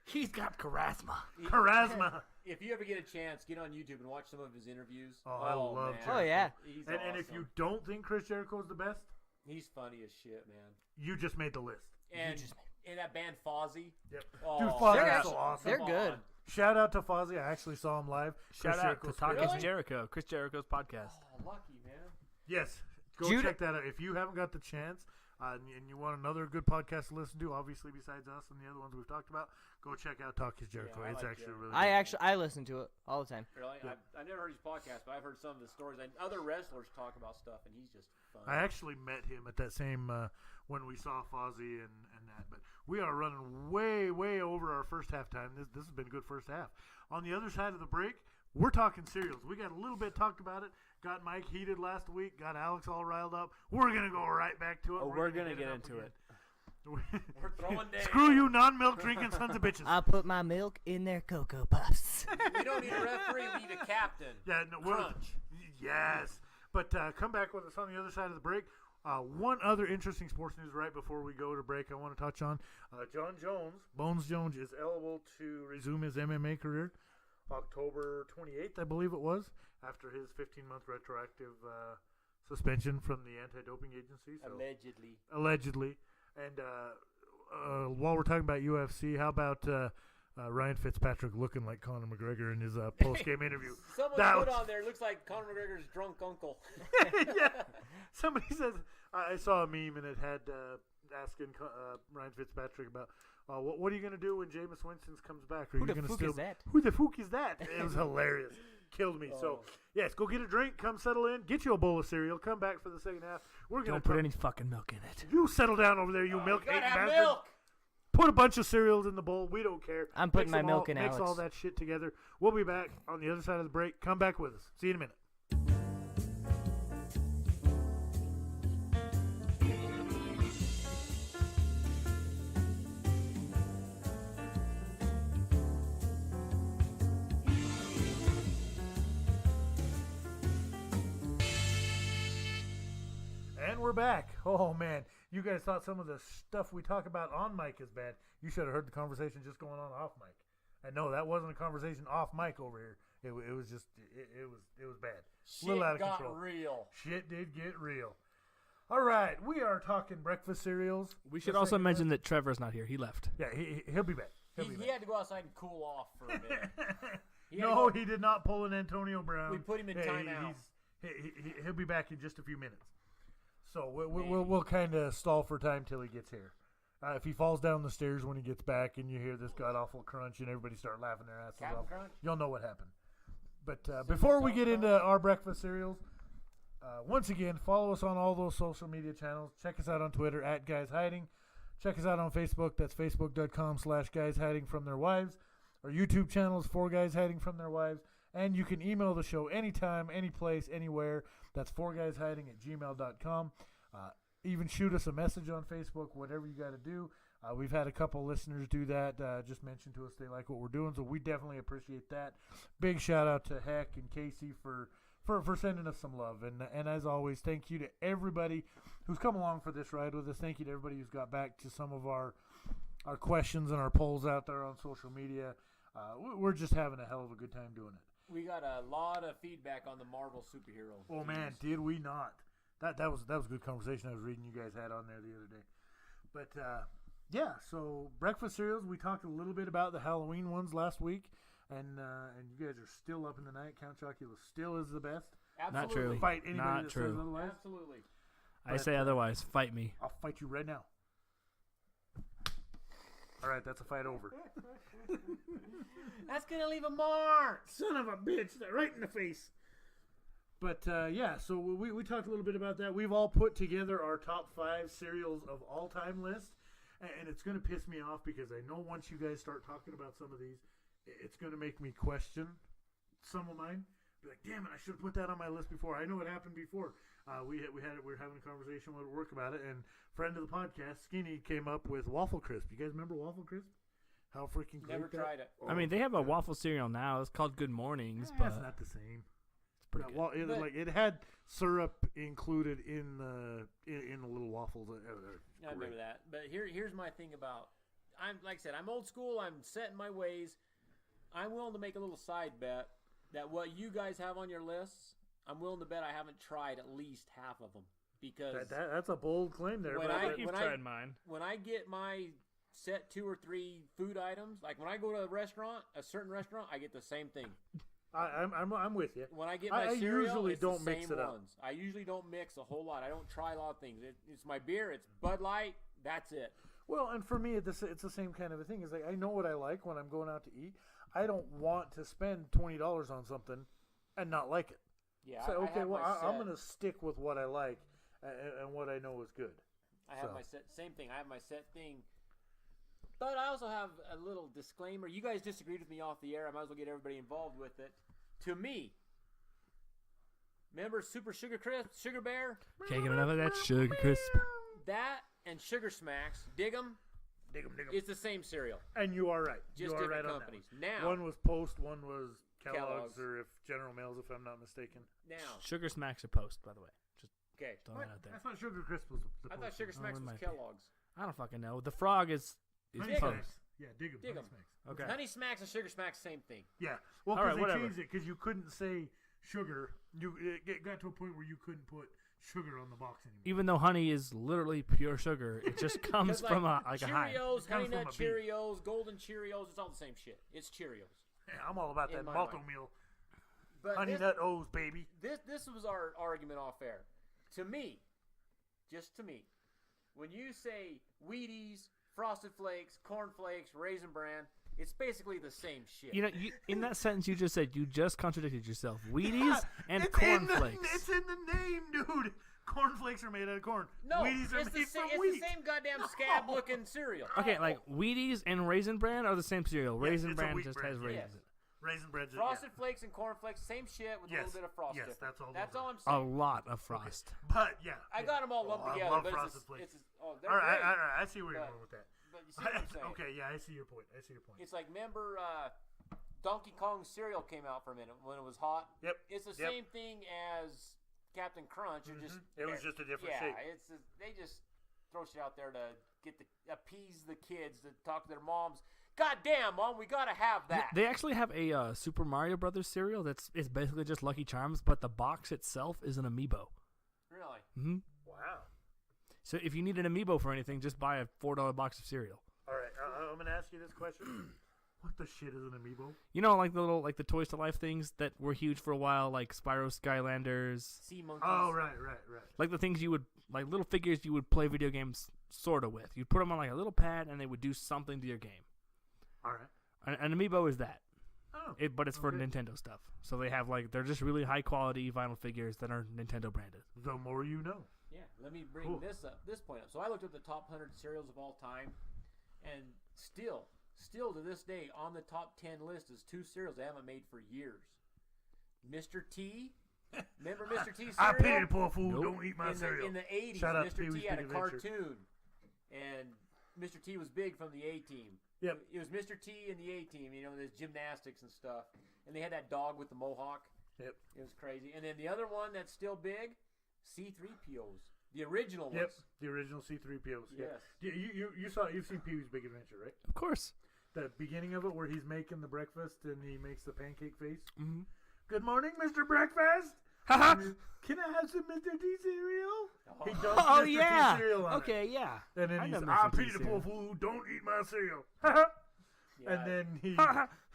He's got charisma. Charisma. If you ever get a chance, get on YouTube and watch some of his interviews. Oh, I love man. Jericho. Oh, yeah. He's And if awesome. you don't think Chris Jericho's the best, He's funny as shit, man. you just made the list. And in that band Fozzy. Yep. Oh, Dude, Fozzy's They're so actually- awesome. they're come good. on. Shout out to Fozzy. I actually saw him live. Shout Chris out to Jericho's Talk great. is Jericho, Chris Jericho's podcast. Oh, lucky, man. Yes. Go Judah- check that out. If you haven't got the chance and you want another good podcast to listen to, obviously besides us and the other ones we've talked about, go check out Talk is Jericho. I it's like actually Jericho. really good. I listen to it all the time. Really? Yeah. I've never heard his podcast, but I've heard some of the stories. And other wrestlers talk about stuff, and he's just fun. I actually met him at that same when we saw Fozzy and that. But we are running way over our first half time. This has been a good first half. On the other side of the break, we're talking cereals. We got a little bit talked about it. Got Mike heated last week. Got Alex all riled up. We're gonna go right back to it. Oh, we're gonna hit get up into again. We're throwing down. Screw you, non-milk drinking sons of bitches. I put my milk in their Cocoa Puffs. We don't need a referee. We need a captain. Yeah, no, we're, Crunch. yes. But come back with us on the other side of the break. One other interesting sports news right before we go to break I want to touch on. John Jones, Bones Jones, is eligible to resume his MMA career October 28th, I believe it was, after his 15-month retroactive suspension from the anti-doping agency. So, Allegedly. allegedly. And while we're talking about UFC, how about Ryan Fitzpatrick looking like Conor McGregor in his post-game interview? Someone That put was- on there, looks like Conor McGregor's drunk uncle. Yeah. Somebody says, I saw a meme and it had asking Ryan Fitzpatrick about, what are you going to do when Jameis Winston comes back? Are Who you the gonna fuck still, is that? Who the fuck is that? It was hilarious. killed me. So, yes, go get a drink, come settle in, get you a bowl of cereal, come back for the second half. We're going Don't to put any fucking milk in it. You settle down over there, you You milk gotta hating have bastard. milk. Put a bunch of cereals in the bowl. We don't care. I'm putting Mix my them milk all, in Mix all Alex. that shit together. We'll be back on the other side of the break. Come back with us. See you in a minute. And we're back. Oh, man. You guys thought some of the stuff we talk about on mic is bad. You should have heard the conversation just going on off mic. And no, that wasn't a conversation off mic over here. It was just, it was bad. Shit Little out of got control. real. Shit did get real. All right. We are talking breakfast cereals. We should The also second mention that Trevor's not here. He left. one. Yeah, he'll be back. He'll be He back. had to go outside and cool off for a minute. He had No, to go- he did not pull an Antonio Brown. We put him in timeout. He'll be back in just a few minutes. So we'll kind of stall for time till he gets here. If he falls down the stairs when he gets back and you hear this god awful crunch and everybody start laughing their asses Captain off, Crunch? you'll know what happened. But before we get into our breakfast cereals, once again, follow us on all those social media channels. Check us out on Twitter at Guys Hiding. Check us out on Facebook. That's facebook.com/Guys Hiding from Their Wives. Our YouTube channel is 4 Guys Hiding from Their Wives. And you can email the show anytime, any place, anywhere. That's 4guyshiding@gmail.com. Even shoot us a message on Facebook, whatever you got to do. We've had a couple listeners do that. Just mentioned to us they like what we're doing, so we definitely appreciate that. Big shout out to Heck and Casey for sending us some love. And as always, thank you to everybody who's come along for this ride with us. Thank you to everybody who's got back to some of our questions and our polls out there on social media. We're just having a hell of a good time doing it. We got a lot of feedback on the Marvel superhero. Oh man, teams. did we not? That was a good conversation I was reading you guys had on there the other day. But yeah, so breakfast cereals. We talked a little bit about the Halloween ones last week, and you guys are still up in the night. Count Chocula still is the best. Not Absolutely. true. Fight anybody Not that true. says otherwise. Absolutely. I say otherwise. Fight me. I'll fight you right now. All right, that's a fight over. That's gonna leave a mark. Son of a bitch, right in the face. But yeah, so we talked a little bit about that. We've all put together our top 5 cereals of all time list, and it's going to piss me off because I know once you guys start talking about some of these, it's going to make me question some of mine. Be like, damn it, I should have put that on my list before. I know it happened before. We were having a conversation at work about it, and friend of the podcast, Skinny, came up with Waffle Crisp. You guys remember Waffle Crisp? How freaking great Never that- tried it. I mean, they have a yeah. waffle cereal now. It's called Good Mornings, It's but not the same. it's pretty good. Well, But- it had syrup included in the little waffles. I remember that. But here's my thing about like I said, I'm old school. I'm set in my ways. I'm willing to make a little side bet that what you guys have on your lists, I'm willing to bet I haven't tried at least half of them because That's a bold claim there. When but I- You've when tried mine. when I get my set 2 or 3 food items, like when I go to a certain restaurant, I get the same thing. I'm with you. When I get my I cereal, usually it's don't the mix same it up. ones. I usually don't mix a whole lot. I don't try a lot of things. It's my beer. It's Bud Light. That's it. Well, and for me, it's the same kind of a thing. It's like I know what I like when I'm going out to eat. I don't want to spend $20 on something and not like it. Yeah. So I okay, have well my I'm set. going to stick with what I like and what I know is good. I have So. my set. Same thing. I have my set thing. But I also have a little disclaimer. You guys disagreed with me off the air. I might as well get everybody involved with it. To me, remember Super Sugar Crisp, Sugar Bear? Can't get enough of that sugar crisp. That and Sugar Smacks, dig 'em, Dig 'em. it's the same cereal. And you are right. Just you are right different on that companies. one. Now, One was Post, one was Kellogg's, Kellogg's. or if General Mills, if I'm not mistaken. now, Sugar Smacks are Post, by the way. Just okay. throwing that out there. I thought Sugar Crisp was the I thought Post Sugar one. Smacks it was might be. Kellogg's. I don't fucking know. The frog is Honey Post. Smacks. Yeah, dig 'em. Dig Honey 'em. Smacks. Okay. Honey Smacks and Sugar Smacks, same thing. Yeah. Well, All because right, they whatever. changed it because you couldn't say sugar. It got to a point where you couldn't put sugar on the box anymore. Even though honey is literally pure sugar, it just comes 'Cause, from a hive. Cheerios, It comes Honey from Nut a bee. Cheerios, Golden Cheerios, it's all the same shit. It's Cheerios. Yeah, I'm all about In that my malto mind. meal. But Honey this, Nut O's, baby. this was our argument off air. To me, just to me, when you say Wheaties, Frosted Flakes, Corn Flakes, Raisin Bran, It's basically the same shit. You know, in that sentence you just said, you just contradicted yourself. Wheaties and it's cornflakes. It's in the name, dude. Cornflakes are made out of corn. no, Wheaties are it's made from it's wheat. the same goddamn scab-looking cereal. Okay, like Wheaties and Raisin Bran are the same cereal. Raisin it's a Bran wheat just brand, has yes. raisins in it. Raisin breads. Frosted Flakes and Corn Flakes, same shit with a Yes, little bit of frost yes, difference. that's all That's those all I'm A saying. lot of frost. But yeah, I got them all lumped I together, love but Frosted it's Flakes. they're all right, great. all right. I see where you're But- going with that. But you see what I'm saying? Okay, yeah, I see your point. It's like, remember Donkey Kong cereal came out for a minute when it was hot? Yep. It's the Yep. same thing as Captain Crunch. You're just It was just a different yeah, shape. they just throw shit out there to appease the kids to talk to their moms. God damn, Mom, we gotta have that. They actually have a Super Mario Brothers cereal it's basically just Lucky Charms, but the box itself is an amiibo. Really? hmm Wow. So if you need an amiibo for anything, just buy a $4 box of cereal. All right, I'm gonna ask you this question. What the shit is an amiibo? You know, like the little the Toys to Life things that were huge for a while, like Spyro Skylanders, Sea monkeys. Oh, right. like the things you would like little figures you would play video games sort of with. You'd put them on like a little pad, and they would do something to your game. All right. An amiibo is that. Oh, But it's for okay. Nintendo stuff. So they have they're just really high quality vinyl figures that are Nintendo branded. The more you know. Yeah, let me bring Cool. this point up. So I looked at the top 100 cereals of all time, and still to this day, on the top 10 list is two cereals I haven't made for years. Mr. T. Remember Mr. T cereal? I pay the poor fool. Nope. Don't eat my cereal. In the 80s, Shout out to Mr. Pee-wee's T had a Big Adventure. cartoon, and Mr. T was big from the A-Team. Yep. It was Mr. T and the A-Team, there's gymnastics and stuff. And they had that dog with the mohawk. Yep. It was crazy. And then the other one that's still big, C-3POs. The original ones. Yep. The original C-3POs. Yes. Yeah. You've seen Pee-wee's Big Adventure, right? Of course. The beginning of it where he's making the breakfast and he makes the pancake face. Mm-hmm. Good morning, Mr. Breakfast. Haha. Can I have some Mr. T cereal? He dumps Oh Mr. yeah. T cereal on it. Okay, yeah. And then I he's, know Mr. I T pity the poor cereal. fool. Don't eat my cereal. Yeah. And then he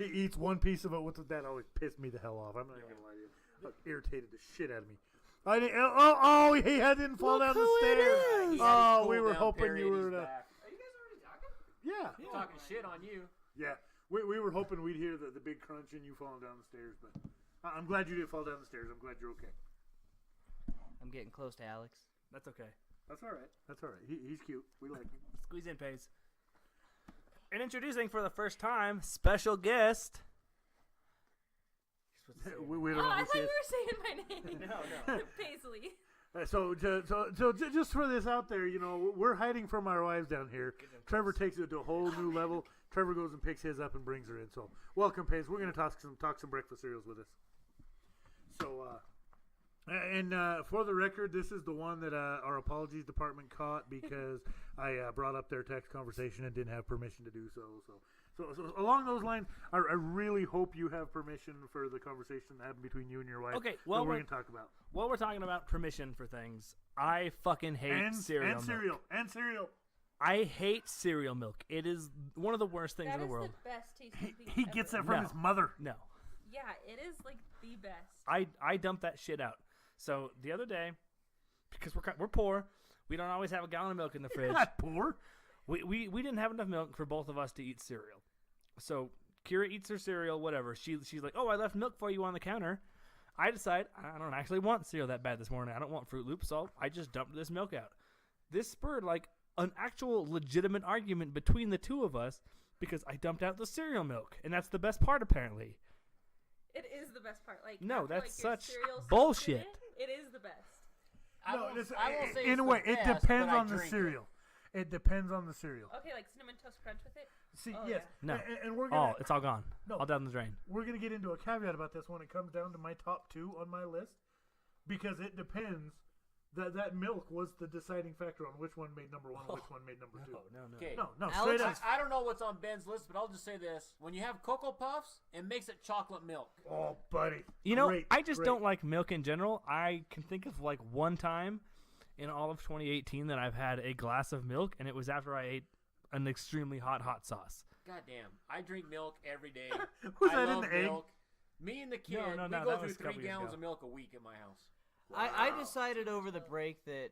eats one piece of it. That always pissed me the hell off. I'm not even gonna lie to you. It irritated the shit out of me. I didn't, he didn't fall down the who it stairs. is. He had Oh, his we were cool-down hoping period you in his were. back. Are you guys already talking? Yeah, Talking shit on you. yeah. We were hoping we'd hear the big crunch and you falling down the stairs, but I'm glad you didn't fall down the stairs. I'm glad you're okay. I'm getting close to Alex. That's okay. That's all right. That's all right. He's cute. We like him. Squeeze in, Pace. And introducing for the first time, special guest. we don't Oh, know I who thought she you is. were saying my name. No. Paisley. So just for this out there, we're hiding from our wives down here. Trevor takes it to a whole new level. Trevor goes and picks his up and brings her in. So welcome, Pace. We're gonna talk some breakfast cereals with us. So and for the record, this is the one that our apologies department caught because I brought up their text conversation and didn't have permission to do so. So along those lines, I really hope you have permission for the conversation that happened between you and your wife. Okay, that well, we're we're- gonna talk about. While we're talking about permission for things, I fucking hate cereal and milk. cereal. I hate cereal milk. It is one of the worst things That in the is world. the best tasting thing He gets ever. that from No. his mother. No. Yeah, it is like the best. I dump that shit out. So the other day, because we're poor, we don't always have a gallon of milk in the fridge. Not poor. We didn't have enough milk for both of us to eat cereal. So Kira eats her cereal, whatever. She's like, oh, I left milk for you on the counter. I decide I don't actually want cereal that bad this morning. I don't want Fruit Loops, so I just dumped this milk out. This spurred like an actual legitimate argument between the two of us because I dumped out the cereal milk, and that's the best part apparently. It is the best part. Like No, after, that's like, your such cereal soaks bullshit. in It is the best. I No, won't listen, I won't say in it's a the way, it best, depends but I on the drink it. cereal. It depends on the cereal. Okay, like cinnamon toast crunch with it. See, Oh, yes, No. and we're gonna Oh, it's all gone. No. All down the drain. we're gonna get into a caveat about this when it comes down to my top two on my list, because it depends. That milk was the deciding factor on which one made number one and which one made number two. No. Okay. No, Alex straight up. I don't know what's on Ben's list, but I'll just say this: when you have Cocoa Puffs, it makes it chocolate milk. Oh, buddy. You know, Great, I just great. don't like milk in general. I can think of like one time in all of 2018 that I've had a glass of milk, and it was after I ate an extremely hot sauce. Goddamn, I drink milk every day. Was I that in love the egg? milk. Me and the kid, No, we that go was through a couple 3 years gallons ago. of milk a week at my house. I decided over the break that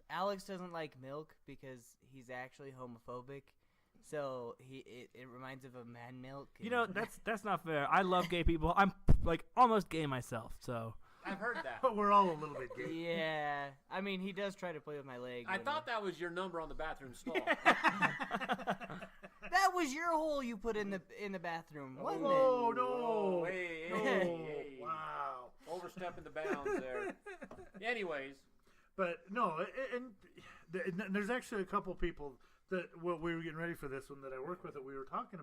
Alex doesn't like milk because he's actually homophobic. So it reminds of a man milk. You know, that's not fair. I love gay people. I'm like almost gay myself, so. I've heard that. But we're all a little bit gay. Yeah, I mean, he does try to play with my leg. I thought that was your number on the bathroom stall. that was your hole you put in the bathroom, wasn't Oh, it? no. Hey, No. hey. Wow. Overstepping the bounds there. Anyways, But no, and there's actually a couple people that we were getting ready for this one that I work with that we were talking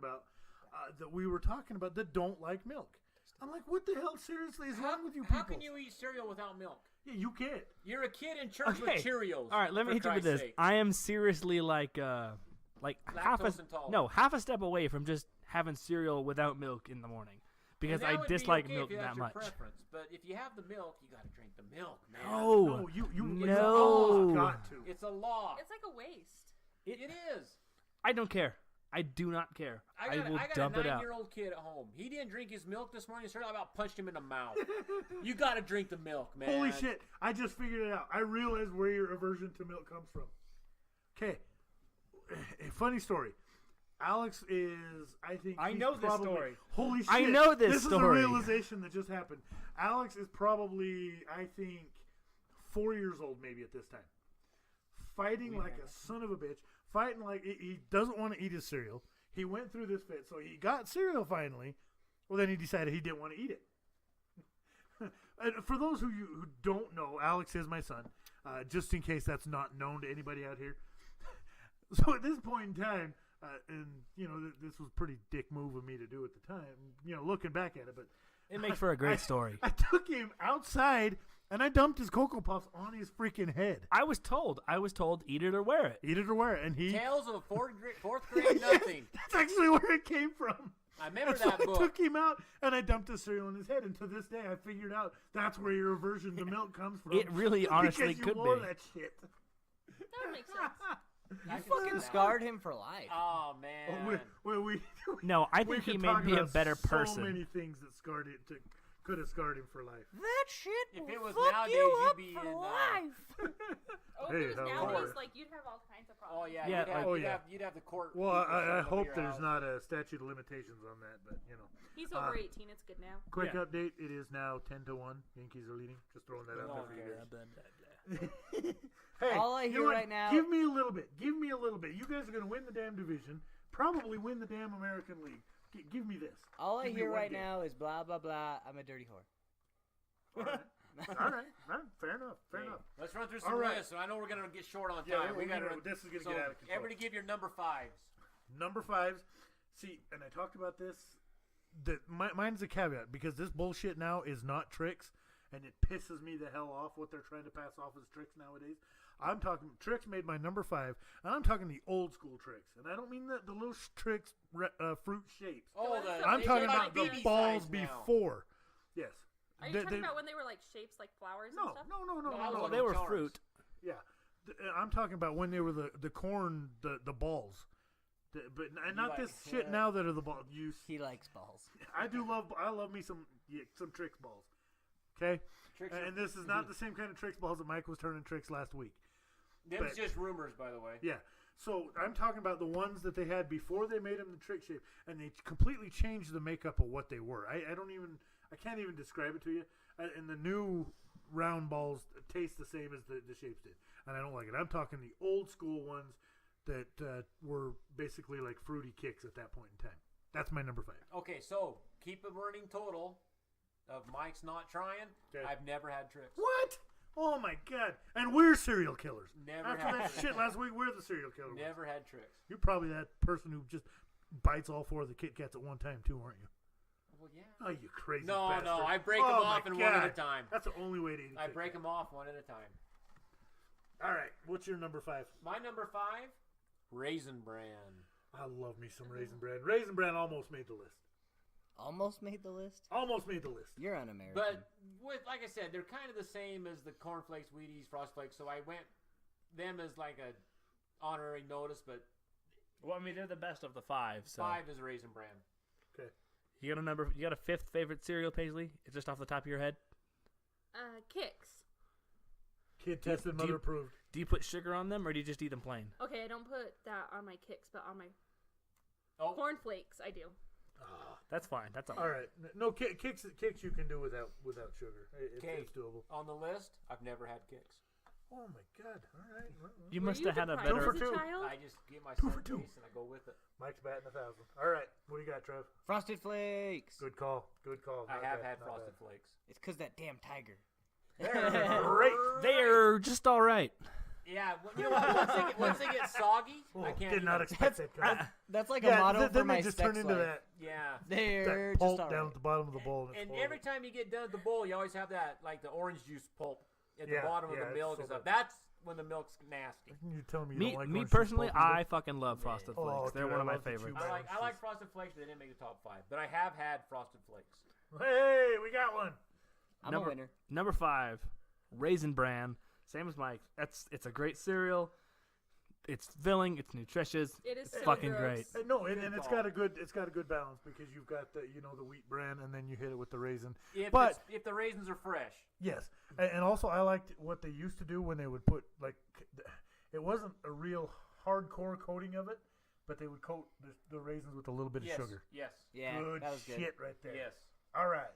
about that don't like milk. I'm like, what the hell? Seriously, is wrong with you people? how can you eat cereal without milk? Yeah, you can't. You're a kid in church Okay. with Cheerios. All right, let me for hit you with Christ's this. sake. I am seriously like Lactose intolerant. half a step away from just having cereal without milk in the morning because And that I would be dislike okay milk if that's that your much. Preference. But if you have the milk, you got to drink the milk, man. No, You No. got to. It's a law. It's like a waste. It is. I don't care. I do not care. I will I got dump a it out. 9-year-old kid at home. He didn't drink his milk this morning. Sir, I about punched him in the mouth. You got to drink the milk, man. Holy shit! I just figured it out. I realized where your aversion to milk comes from. Okay, a funny story. Alex is, I think. I he's know this probably, story. Holy shit! I know this This is a story. realization that just happened. Alex is probably, I think, 4 years old maybe at this time. Fighting like a son of a bitch. Fighting like he doesn't want to eat his cereal. He went through this fit, so he got cereal finally. Well, then he decided he didn't want to eat it. And for those of you who don't know, Alex is my son. Just in case that's not known to anybody out here. So at this point in time, and you know, this was a pretty dick move of me to do at the time. You know, looking back at it, but It makes for a great story. I took him outside and I dumped his Cocoa Puffs on his freaking head. I was told, eat it or wear it. Eat it or wear it, and he. Tales of fourth grade nothing. That's actually where it came from. I remember And so that I book. took him out and I dumped his cereal on his head, and to this day I figured out that's where your aversion to milk comes from. It really honestly because you could wore be. that shit. That makes sense. I You can fucking see that. scarred him for life. Oh man. We No, I we think he could made talk me a about better so person. many things that scarred it could have scarred him for life. That shit If will it was fuck nowadays, you you'd up be for in, life. Oh, Hey, if it was how nowadays, are- like you'd have all kinds of Oh problems. yeah. Yeah, You'd have, like- Oh, you'd yeah. have, you'd have the court. Well, people I showing up hope at your there's house. not a statute of limitations on that, but you know. He's over 18. It's good now. Quick Yeah. update: it is now 10-1. Yankees are leading. Just throwing that out there for you guys. Hey, All I you hear know what? right now- Give me a little bit. Give me a little bit. You guys are going to win the damn division. Probably win the damn American League. Give me this. All I Give me hear one right game. now is blah blah blah. I'm a dirty whore. All right. All right. Fair enough. Fair Okay, enough. let's run through some All right. lists. So I know we're gonna get short on Yeah, time. we got to. this is going to So get out of control. everybody, give your number fives. Number 5s. See, and I talked about this. Mine's a caveat because this bullshit now is not tricks, and it pisses me the hell off what they're trying to pass off as tricks nowadays. I'm talking tricks made my number 5, and I'm talking the old school tricks, and I don't mean the little tricks fruit shapes. Oh, I'm they- talking they're about like the BB balls size now. before. Yes. Are you They- talking they- about when they were like shapes like flowers and No, stuff? no, no, no, No, I was no, Well, no. they were Jars. fruit. Yeah, I'm talking about when they were the corn, the balls, but and not like- this shit now that are the balls. He likes balls. I love me some tricks balls. Okay, Tricks are- and this is not the same kind of tricks balls that Mike was turning tricks last week. Them's but- just rumors, by the way. Yeah, so I'm talking about the ones that they had before they made them the trick shape, and they completely changed the makeup of what they were. I can't even describe it to you. And the new round balls taste the same as the shapes did, and I don't like it. I'm talking the old school ones that were basically like fruity kicks at that point in time. That's my number 5. Okay, so keep a running total of Mike's not trying. Okay. I've never had tricks. What? Oh my god! And we're serial killers. Never After had that tricks. shit last week, we're the serial killer. ones. Never had tricks. You're probably that person who just bites all 4 of the Kit Kats at one time too, aren't you? Well, yeah. Oh, you crazy No, bastard. no, I break Oh, them my off in one at a God. time. That's the only way to eat a I Kit break Kat. them off one at a time. All right, what's your number 5? My number 5, Raisin Bran. I love me some Raisin Bran. Raisin Bran almost made the list. Almost made the list. Almost made the list. You're un-American. But with, like I said, they're kind of the same as the cornflakes, Wheaties, Frost Flakes. So I went them as like a honorary notice, but Well, I mean, they're the best of the 5. So 5 is Raisin Bran. Okay. you got a 5th favorite cereal, Paisley? It's just off the top of your head. Kicks. Kid tested, mother approved. Do you put sugar on them, or do you just eat them plain? Okay, I don't put that on my kicks, but on my Oh, Cornflakes, I do. That's fine. That's all All right. right. No, kicks you can do without sugar. Okay. It's doable. on the list, I've never had kicks. Oh my God! All right. You Were must you have had a deprived better. for as a two. child? I just get my Two son for two. piece and I go with it. Mike's batting 1,000. All right. What do you got, Trev? Frosted Flakes. Good call. Good call. I Not have bad, had not Frosted bad. Flakes. It's because that damn tiger. Great. They're just all right. Yeah, well, you know what? Once they get soggy, Oh, I can't. did not eat 'em. expect that. Coming. That's like a Yeah, motto for then my they just sex turn into life. that, Yeah. They're that pulp just all down right. at the bottom of the bowl. And it's every time you get done at the bowl, you always have that, like the orange juice pulp at Yeah, the bottom of yeah, the it's milk so and stuff. bad. That's when the milk's nasty. You're telling me you Me, don't like me orange juice personally, pulp either? I fucking love Frosted Oh, Flakes. They're dude, one I of my love the chew favorites. bag. I like Frosted Flakes, but they didn't make the top 5. But I have had Frosted Flakes. Hey, we got one. I'm Number- a winner. Number 5, Raisin Bran. Same as Mike. It's a great cereal. It's filling. It's nutritious. It is It's so fucking gross. great. No, and it's call. got a good balance because you've got the the wheat bran and then you hit it with the raisin. If the raisins are fresh. Yes, and also I liked what they used to do when they would put it wasn't a real hardcore coating of it, but they would coat the raisins with a little bit of Yes. sugar. Yes. Yeah, Good that was good. shit right there. Yes. All right,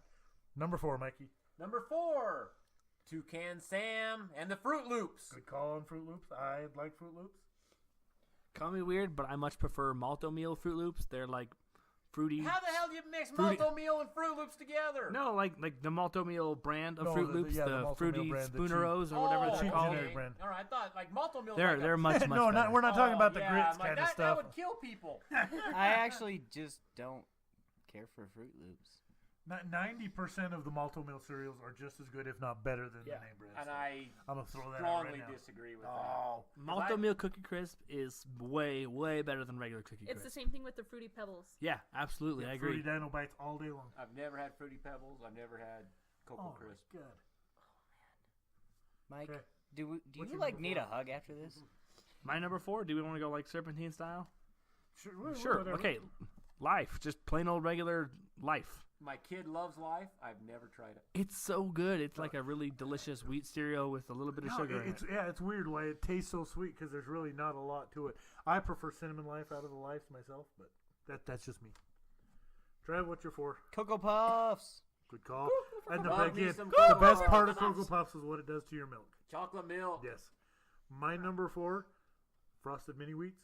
number 4, Mikey. Number 4, Toucan Sam and the Fruit Loops. Good call on Fruit Loops. I like Fruit Loops. Call me weird, but I much prefer Malto Meal Fruit Loops. They're like fruity. How the hell do you mix Fruity- Malto Meal and Fruit Loops together? No, like the Malto Meal brand of No, Fruit the Loops, Malto Meal fruity brand, the Spooneros cheap- or whatever Oh, they're cheap called. generic brand. All right, I thought like Malto Meal. They're much no, better. not we're not talking about the yeah, grits I'm like, kind of that stuff. would kill people. I actually just don't care for Fruit Loops. 90% of the Malto Meal cereals are just as good, if not better, than the name brand. And stuff. I I'm gonna throw that out strongly right now. disagree with Oh, Malto I- Meal Cookie Crisp is way, way better than regular Cookie It's Crisp. the same thing with the Fruity Pebbles. Yeah, absolutely, I agree. Fruity Dino Bites all day long. that. I've never had Fruity Pebbles. I've never had Cocoa Crisp. my God. Mike, Okay. do What's you your like number need a 4? hug after this? My number 4. Do we want to go like serpentine style? Sure. Sure. Okay. Life, just plain old regular life. My kid loves Life. I've never tried it. It's so good. It's like a really delicious wheat cereal with a little bit of sugar in it. It's weird why it tastes so sweet because there's really not a lot to it. I prefer Cinnamon Life out of the Life myself, but that's just me. Trev, what's your 4? Cocoa Puffs. Good call. And Love me again, some the Cocoa best part of Puffs. Cocoa Puffs is what it does to your milk. Chocolate milk. Yes. My number 4, Frosted Mini Wheats.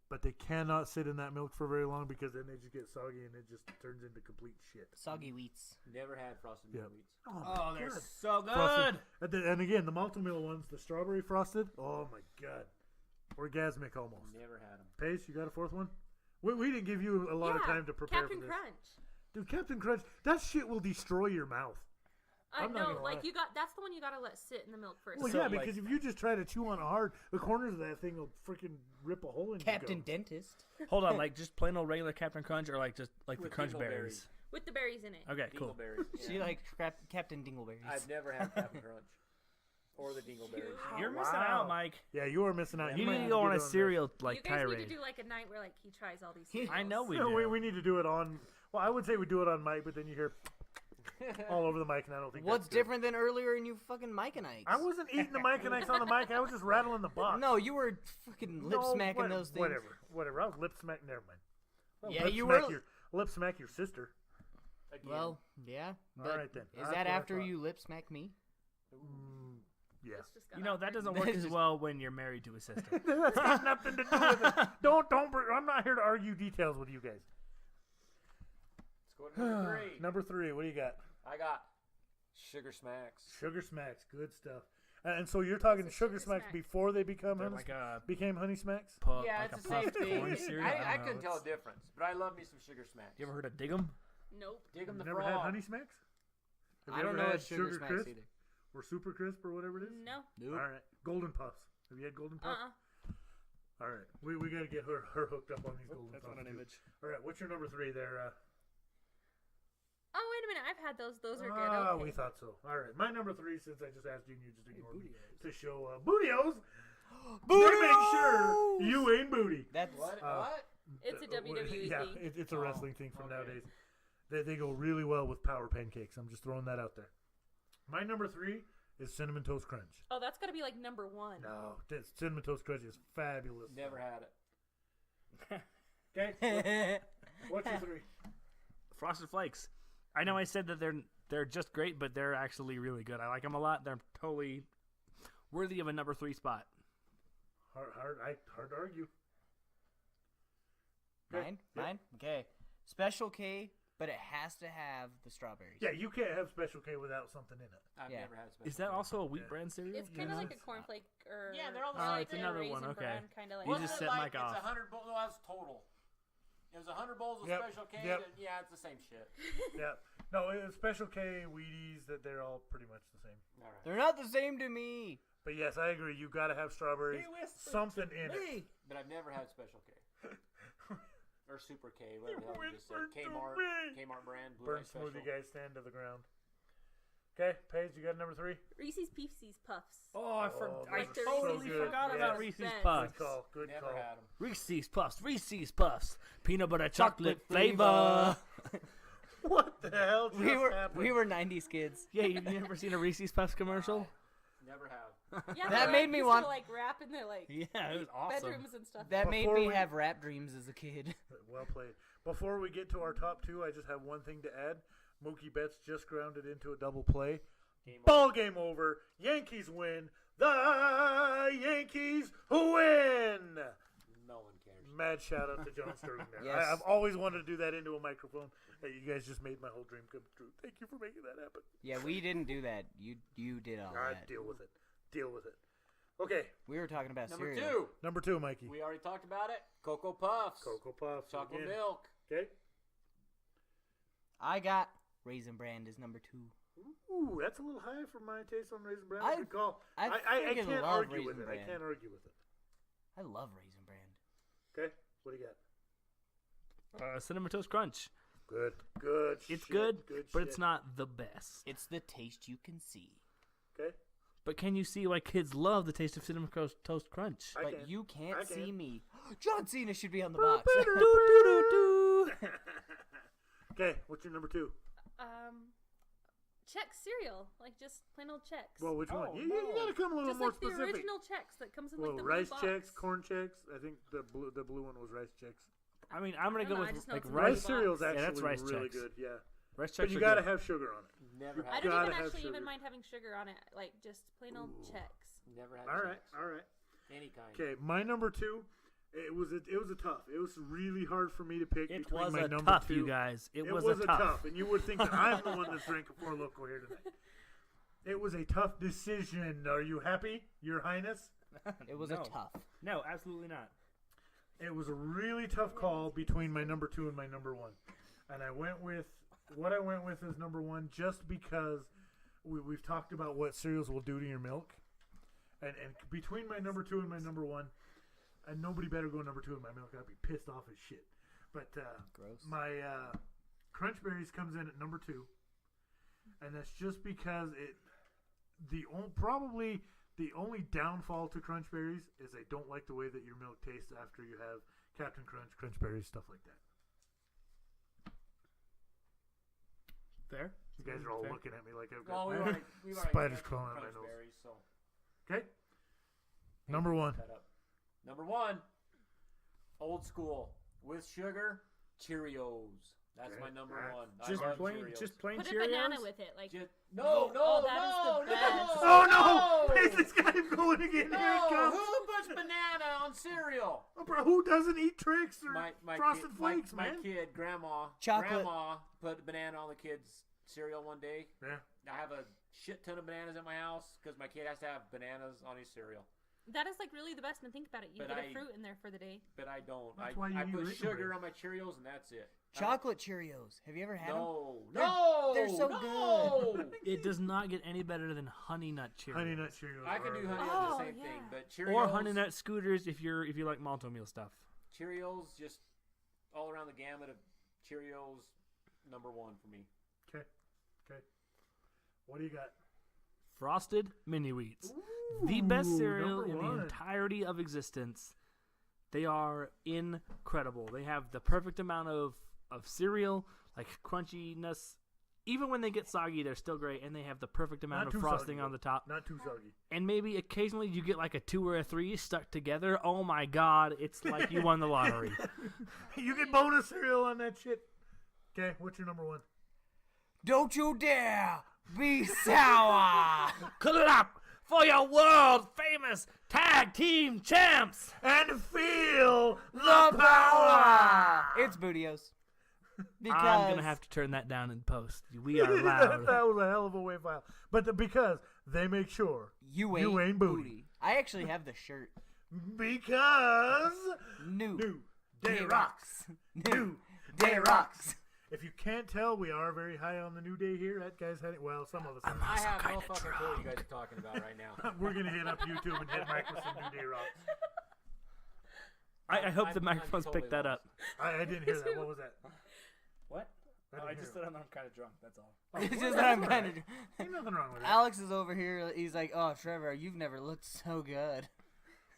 But they cannot sit in that milk for very long because then they just get soggy and it just turns into complete shit. Soggy Wheats. Never had Frosted Yeah. Mini Wheats. Oh, my they're God. so good. Frosted. And again, the Malto Meal ones, the strawberry frosted. Oh my God, orgasmic almost. Never had them. Pace, you got a 4th one? We didn't give you a lot of time to prepare Captain for this. Crunch. Dude, Captain Crunch, that shit will destroy your mouth. I I'm not know, gonna like lie. that's the one you gotta let sit in the milk first. Well, So, yeah, like- because if you just try to chew on it hard, the corners of that thing will freaking rip a hole in your Captain gums. Dentist. Hold on, like just plain old regular Captain Crunch or like just like With the Crunch dingleberries. berries. With the berries in it. Okay, cool. Dingleberries. She Yeah. like Captain Dingleberries. I've never had Captain Crunch or the Dingleberries. You're missing Wow. out, Mike. Yeah, you are missing out. You might need to have go on get a this. cereal like you guys tirade. need to do like a night where like he tries all these. Cereals. I know we No, do. we need to do it on. Well, I would say we do it on mic, but then you hear all over the mic, and I don't think What's that's good. different than earlier in you fucking Mike and Ike's? I wasn't eating the Mike and Ike's on the mic. I was just rattling the box. No, you were fucking lip No, smacking what- those things. Whatever. I was lip smacking. Never mind. Well, Yeah, lip you smack were- Your, lip smack your sister. Again. Well, yeah. All But right then. Is That's that what I after thought. you lip smack me? Yeah. It's just got You know that awkward. doesn't work as well when you're married to a sister. That's got nothing to do with it. Don't. I'm not here to argue details with you guys. Let's go to number 3. Number 3. What do you got? I got Sugar Smacks. Sugar Smacks. Good stuff. And so you're talking What's a Sugar Sugar Smacks Smack? before they become They're honey, like a became Honey Smacks? puff, Yeah, like it's a the same puffed thing. corn cereal. I don't couldn't know, tell a it's- difference, but I love me some Sugar Smacks. You ever heard of Dig'em? Nope. Dig 'em the Never frog. had Honey Smacks? Have I you don't ever know had what Sugar Smacks Crisp either. or Super Crisp or whatever it is? No. Nope. All right. Golden Puffs. Have you had Golden Puffs? All right. We got to get her hooked up on these Golden That's Puffs. not an too. image. All right. What's your number 3 there? Oh wait a minute, I've had those. Those are good. Ah, Okay. we thought so. All right. My number 3, since I just asked you and you just ignored me, to show Bootios. They make sure you ain't booty. That's What? Uh, What? It's a WWE Yeah, thing. it's a wrestling thing from okay. nowadays. They go really well with Power Pancakes. I'm just throwing that out there. My number 3 is Cinnamon Toast Crunch. Oh, that's gotta be like number 1. No, Cinnamon Toast Crunch is fabulous. Never had it. Okay. What's your 3? Frosted Flakes. I know I said that they're just great, but they're actually really good. I like them a lot. They're totally worthy of a number 3 spot. Hard to argue. Mine? Yeah. Mine? Okay. Special K, but it has to have the strawberries. Yeah, you can't have Special K without something in it. I've Yeah. never had special. Is that K. also a wheat Yeah. brand cereal? It's kind of Yeah. like a cornflake or Yeah, they're all the or same like It's a another Raisin one, okay. Bran, kinda like You Wasn't just it set like Mike it's off. 100 bowls? No, that's total. It was 100 bowls of Yep, Special K. yep. And, yeah, it's the same shit. Yeah. No, it's Special K, Wheaties, that they're all pretty much the same. All right. They're not the same to me. But yes, I agree. You got to have strawberries. Something in it. But I've never had Special K. Or Super K, whatever the hell you just said. whispered to Kmart, me. Kmart brand, Blue Burn Light Special. smoothie guys stand to the ground. Okay, Paige, you got number 3? Reese's Pieces Puffs. Oh, I, Oh, I those are totally so good. forgot Yes. about Reese's Best. Puffs. Good call. Good Never call. had them. Reese's Puffs. Reese's Puffs. Peanut butter chocolate Chocolate flavor. What the hell just happened? We were 90s kids. Yeah, you've never seen a Reese's Puffs commercial? Never have. Yeah, That they, made me used want- to, like rap in their like Yeah, it was awesome. bedrooms and stuff. That made Before me we- have rap dreams as a kid. Well played. Before we get to our top 2, I just have one thing to add. Mookie Betts just grounded into a double play. Ball game over. Yankees win. The Yankees win. No one cares. Mad shout out to John Sterling there. Yes. I've always wanted to do that into a microphone. Hey, you guys just made my whole dream come true. Thank you for making that happen. Yeah, we didn't do that. You did all All right, that. deal with it. Deal with it. Okay, We were talking about Number cereal. 2. number 2, Mikey. We already talked about it. Cocoa Puffs. Cocoa Puffs. Chocolate again. milk. Okay. I got Raisin Bran as number 2. Ooh, that's a little high for my taste on Raisin Bran. I- Good call. I I freaking can't love argue with Raisin it. Bran. I can't argue with it. I love Raisin Bran. Okay, what do you got? Cinnamon Toast Crunch. Good. Good. It's shit. good, but shit. it's not the best. It's the taste you can see. Okay. But can you see why kids love the taste of Cinnamon Toast Crunch? I But can. you can't I can. see me. John Cena should be on the box. Okay, what's your number 2? Chex cereal, like just plain old Chex. Well, which one? Oh, You gotta come a little just more like the specific. original Chex that comes in Well, like the rice blue checks, box. corn checks. I think the blue one was rice checks. I mean, I'm gonna I go don't know, I with just know like it's a rice. Rice box. cereal's Yeah, actually that's rice really Chex. good. Yeah, Rice checks but you are gotta good. have sugar on it. Never I had. don't gotta even have actually sugar. even mind having sugar on it, like just plain old Ooh. Chex. Never had. All right, Chex. all right. Any kind. Okay, my number 2. It was a tough. It was really hard for me to pick It between was my a number tough, 2. you guys. It was a a tough. and you would think that I'm the one that's drinking Four Loko here tonight. It was a tough decision. Are you happy, Your Highness? It was No. a tough. No, absolutely not. It was a really tough call between my number 2 and my number 1, and I went with what I went with as number 1 just because we've talked about what cereals will do to your milk, and between my number 2 and my number 1, and nobody better go number 2 in my milk. I'd be pissed off as shit. But Gross. my Crunch Berries comes in at number 2, and that's just because probably the only downfall to Crunch Berries is I don't like the way that your milk tastes after you have Captain Crunch, Crunch Berries, stuff like that. Fair. You guys are all Fair. looking at me like I've Well, got we've already spiders mentioned crawling out my Crunch nose. Berries, so Okay, number 1. cut up. Number 1, old school with sugar, Cheerios. That's Okay. my number Alright. 1. I Just love plain, Cheerios. just plain Put a Cheerios. banana with it, like No, Oh, that is the best. Oh no! Is this guy going again? Here No, it comes. who puts banana on cereal? Oh, bro, who doesn't eat Trix or My Frosted kid, Flakes, my man? kid, grandma Chocolate. put a banana on the kid's cereal one day. Yeah. I have a shit ton of bananas at my house because my kid has to have bananas on his cereal. that is like really the best. And think about it, you But get I- a fruit in there for the day. But I don't. That's why you I eat put Raisin sugar Bran. on my Cheerios and that's it. Chocolate Cheerios. Have you ever had them? No, They're- no, they're so no. It does not get any better than Honey Nut Cheerios. Honey Nut Cheerios. I can do are honey amazing. nut the Oh, same thing, yeah. but Cheerios Or Honey Nut Scooters if you like malto meal stuff. Cheerios just all around the gamut of Cheerios, number 1 for me. Okay. What do you got? Frosted Mini Wheats. The best Ooh, cereal number in the 1. entirety of existence. They are incredible. They have the perfect amount of cereal, like crunchiness, even when they get soggy, they're still great, and they have the perfect amount Not of too frosting soggy, on the top. Not too soggy. And maybe occasionally you get like a 2 or a 3 stuck together. Oh my God, it's like you won the lottery. You get bonus cereal on that shit. Okay, what's your number one? Don't you dare be sour. Clap for your world famous tag team champs. And feel the power. It's Bootios. Because I'm gonna have to turn that down in post. We are that loud. was a hell of a wave file. But because they make sure you you ain't ain't booty. I actually have the shirt. because New Day rocks. New Day rocks. If you can't tell, we are very high on the New Day here. That guy's heading. Well, some of us. are. I have no fucking clue what you guys are talking about right now. We're gonna hit up YouTube and hit Mike with some New Day rocks. I hope the I'm microphones totally picked that up. I didn't hear that. What was that? What? I didn't hear it. I'm kind of drunk. That's all. It's just that I'm kind of. Ain't nothing wrong with it. Alex is over here. He's like, "Oh, Trevor, you've never looked so good."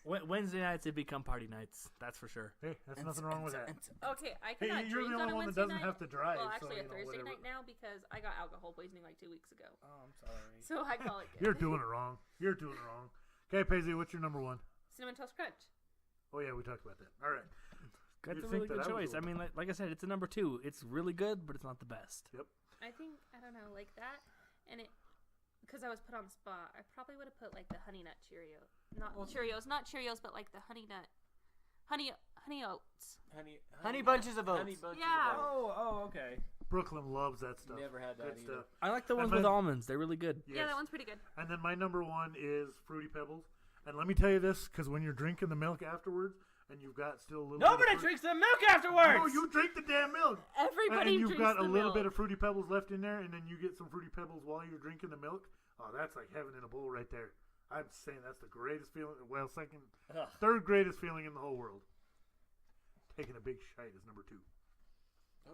Wednesday nights have become party nights. That's for sure. Hey, that's nothing wrong with that. Okay, I Hey, cannot you're drink the on only a one that Wednesday doesn't night. have to drive. Well, so, actually, you a know, Thursday whatever. night now because I got alcohol poisoning like 2 weeks ago. Oh, I'm sorry. So I call it good. You're doing it wrong. You're doing it wrong. Okay, Paisley, what's your number one? Cinnamon Toast Crunch. Oh yeah, we talked about that. All right. That's You'd a think really that good I was choice. the I one. mean, like I said, it's a number 2. It's really good, but it's not the best. I think, I don't know, like that. And it, because I was put on the spot, I probably would have put like the Honey Nut Cheerio. Not Cheerios, but like the Honey Nut. Honey Oats. Honey bunches of oats. Honey bunches Yeah. of oats. Oh, okay. Brooklyn loves that stuff. Never had that Good either. stuff. I like the ones And with then- almonds. They're really good. Yeah, Yes. that one's pretty good. And then my number one is Fruity Pebbles. And let me tell you this, because when you're drinking the milk afterwards, and you've got still a little Nobody bit of drinks the milk afterwards. No, you drink the damn milk. Everybody And you've drinks got a the little milk. bit of Fruity Pebbles left in there, and then you get some Fruity Pebbles while you're drinking the milk. Oh, that's like heaven in a bowl right there. I'm saying that's the greatest feeling. Well, third greatest feeling in the whole world. Taking a big shite is number 2. Oh.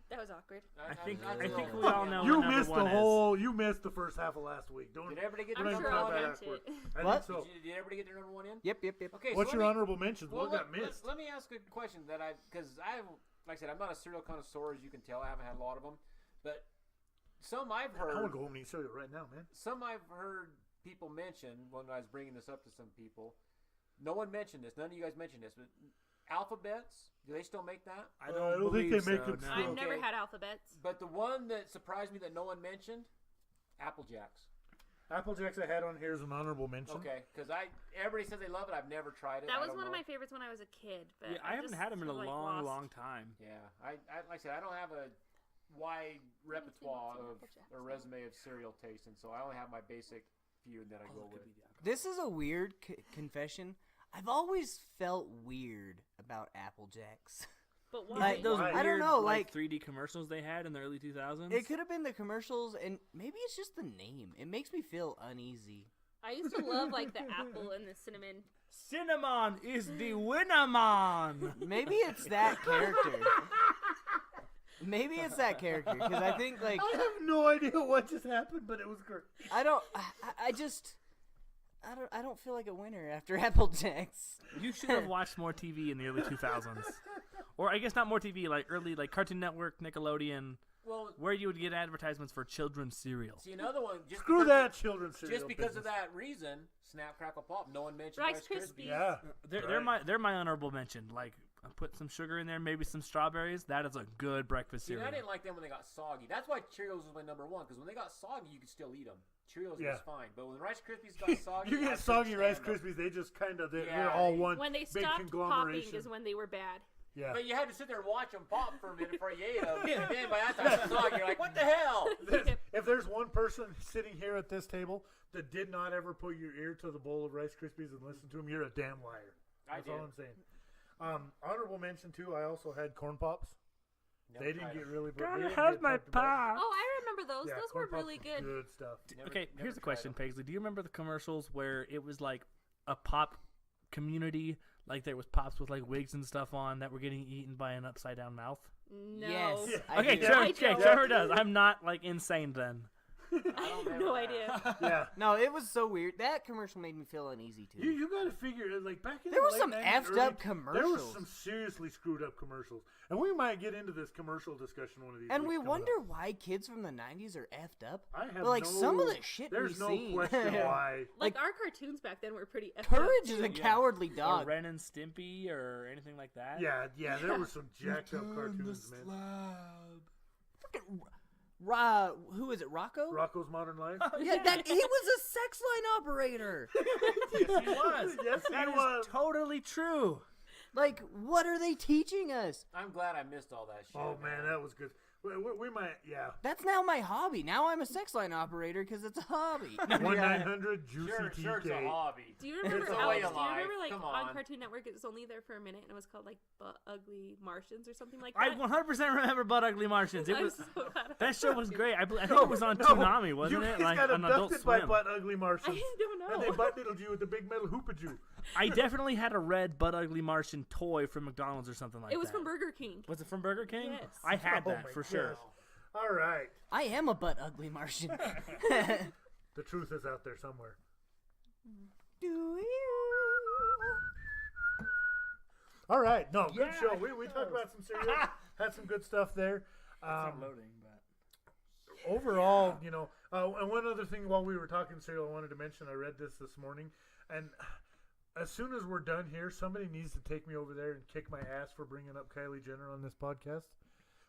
That was awkward. I think know. we all know You what number missed 1 the is. whole. You missed the first half of last week. Don't. Did everybody get We're I'm not their sure gonna I'll talk get about it. I What? think so. Did everybody get their number one in? Yep. Okay. What's so your let me, honorable mentions? well, What got missed? Let me ask a question that because like I said, I'm not a cereal connoisseur, as you can tell. I haven't had a lot of them, but some I've I want to heard. go home and eat cereal right now, man. Some I've heard people mention when I was bringing this up to some people. No one mentioned this. None of you guys mentioned this, but alphabets. Do they still make that? I I don't think believe they make so, it no. I've Okay. never had alphabets. But the one that surprised me that no one mentioned, Apple Jacks. Apple Jacks I had on here is an honorable mention. Okay, because everybody says they love it. I've never tried it. That I was don't one of know. my favorites when I was a kid. But Yeah, I haven't just had them in a like long, lost. long time. Yeah, I like I said, I don't have a wide repertoire what's in of Apple Jacks, or resume of cereal taste, and so I only have my basic few that I go with. This is a weird confession. I've always felt weird about Apple Jacks. But Is why? it those Why? weird, I don't know, like like- 3D commercials they had in the early 2000s? It could have been the commercials, and maybe it's just the name. It makes me feel uneasy. I used to love like the apple and the cinnamon. Cinnamon is the winner, man. Maybe it's that character. Maybe it's that character because I think like I have no idea what just happened, but it was great. I don't feel like a winner after Apple Jacks. You should have watched more TV in the early 2000s. Or I guess not more TV, like early, like Cartoon Network, Nickelodeon, Well, where you would get advertisements for children's cereal. see another one. Just Screw because that children's cereal. Just because of business. that reason, Snap Crackle Pop. No one mentioned Rice Rice Krispies. Krispies. Yeah. They're my honorable mention. Like, I put some sugar in there, maybe some strawberries. That is a good breakfast See, and cereal. I didn't like them when they got soggy. That's why Cheerios was my number one, because when they got soggy, you could still eat them. Cheerios Yeah. was fine, but when Rice Krispies got soggy, You I get couldn't soggy Rice stand 'em. Krispies, they just kind of, they're Yeah, all they- one When they big stopped popping conglomeration. is when they were bad. Yeah. But you had to sit there and watch them pop for a minute before you ate them, and then by that time it's soggy, you're like, what the hell? If there's one person sitting here at this table that did not ever put your ear to the bowl of Rice Krispies and listen to them, you're a damn liar. I That's did. all I'm saying. Honorable mention too. I also had corn pops. Never They didn't tried get 'em. really. Gotta they didn't have get my talked about. pop. Oh, I remember those. Yeah, Those corn were pops really was good. Good stuff. Okay, Never here's the tried question, 'em. Paisley. Do you remember the commercials where it was like a pop community, like there was pops with like wigs and stuff on that were getting eaten by an upside down mouth? No. Yes. Yeah. I Okay, do. Trevor, I okay, don't. Trevor does. I'm not like insane then. I have no idea. Yeah. No, it was so weird. That commercial made me feel uneasy too. You got to figure, like, back in There the were late some 90s, effed early- up There were commercials. some seriously screwed up commercials. And we might get into this commercial discussion one of these And weeks we coming wonder up. why kids from the 90s are effed up. I have But, like, some of no- the shit There's we've no seen. question why. Like our cartoons back then were pretty. effed up, Courage is too. a cowardly Or dog. Ren and Stimpy or anything like that. Yeah, there were some jacked up cartoons, man. Freaking who is it? Rocco? Rocco's Modern Life. Yeah, he was a sex line operator. Yes, he was. Yes, That he is was. totally true. Like, what are they teaching us? I'm glad I missed all that shit. Oh man, that was good. We might, yeah. That's now my hobby. Now I'm a sex line operator because it's a hobby. 1-900 Juicy TK. Sure, it's a hobby. Do you remember? It's a Alex, way do of you remember life. like Come on on. Cartoon Network? It was only there for a minute, and it was called like Butt Ugly Martians or something like I that. 100% remember Butt Ugly Martians. It I'm was so glad I that show was great. I think No, it was on no, Toonami, wasn't you it? guys Like got on Adult abducted by Swim. Butt Ugly Martians. I don't And know. they butt diddled you with the big metal hoopajou. I definitely had a red Butt Ugly Martian toy from McDonald's or something like that. It was from Burger King. Was it from Burger King? Yes. I had Oh that my for sure. gosh. All right. I am a butt ugly Martian. The truth is out there somewhere. Do you? All right. No, good Yeah, show. I We know. talked about some cereal. Had some good stuff there. It's not loading, but Overall, you know, and one other thing while we were talking cereal, I wanted to mention, I read this morning, and as soon as we're done here, somebody needs to take me over there and kick my ass for bringing up Kylie Jenner on this podcast.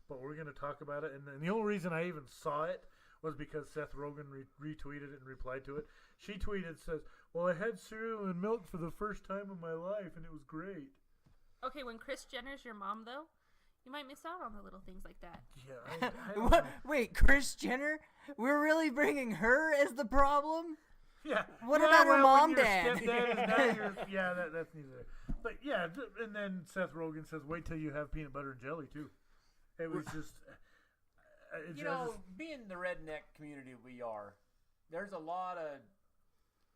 But we're going to talk about it, and then the only reason I even saw it was because Seth Rogen retweeted it and replied to it. She tweeted, says, "Well, I had cereal and milk for the first time in my life, and it was great." Okay, when Kris Jenner's your mom, though, you might miss out on the little things like that. Yeah, I don't What? know. Wait, Kris Jenner? We're really bringing her as the problem? Yeah. What Yeah, about her well, mom, when your dad? stepdad is not your, yeah, that's neither. But yeah, and then Seth Rogen says, "Wait till you have peanut butter and jelly too." It was just, You know, being the redneck community we are, there's a lot of.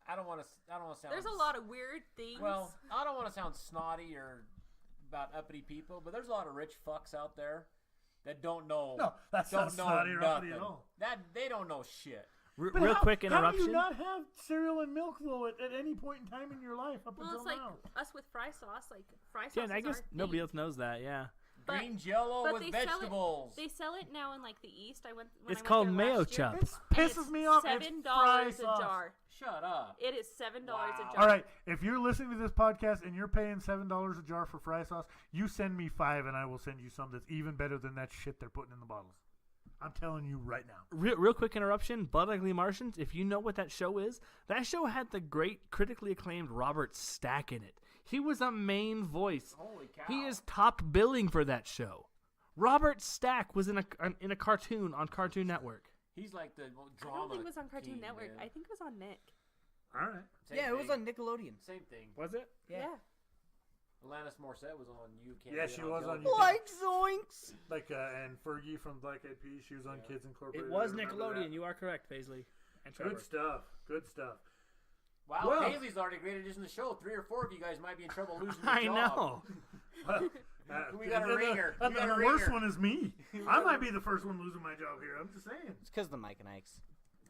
I don't want to sound. There's a lot of weird things. Well, I don't want to sound snotty or about uppity people, but there's a lot of rich fucks out there that don't know. No, that's don't not know snotty or uppity nothing. at all. That they don't know shit. But real how- quick How do interruption. you not have cereal and milk though at any point in time in your life up well, until it's like now? us with fry sauce. Like fry sauce. Yeah, and I is guess our nobody thing. else knows that. Yeah, But- Green Jello but with they sell it- vegetables. They sell it now in like the East. I went. When it's I went called there Mayo last year, Chup. It and pisses it's me off. It's $7 fry a sauce. jar. Shut up. It is $7 Wow. a jar. All right, if you're listening to this podcast and you're paying $7 a jar for fry sauce, you send me 5 and I will send you some that's even better than that shit they're putting in the bottles. I'm telling you right now. Real quick interruption. Butt Ugly Martians. If you know what that show is, that show had the great critically acclaimed Robert Stack in it. He was a main voice. Holy cow. He is top billing for that show. Robert Stack was in a cartoon on Cartoon Network. He's like the I drama. don't think it was on Cartoon king, Network. man. I think it was on Nick. All right. Same Yeah, it was thing. on Nickelodeon. Same thing. Was it? Yeah. Alanis Morissette was on You Can't Yeah, Be she on was on Television. You Like zoinks! Like and Fergie from Black Eyed Peas, she was on Kids Incorporated. It was I remember Nickelodeon. that. You are correct, Paisley. And Trevor. Good stuff. Good stuff. Wow, Well- Paisley's already a great addition to the show. 3 or 4 of you guys might be in trouble losing your I job. know. We got a and ringer. And We got the a worst ringer. one is me. I might be the first one losing my job here. I'm just saying. It's because the Mike and Ike's.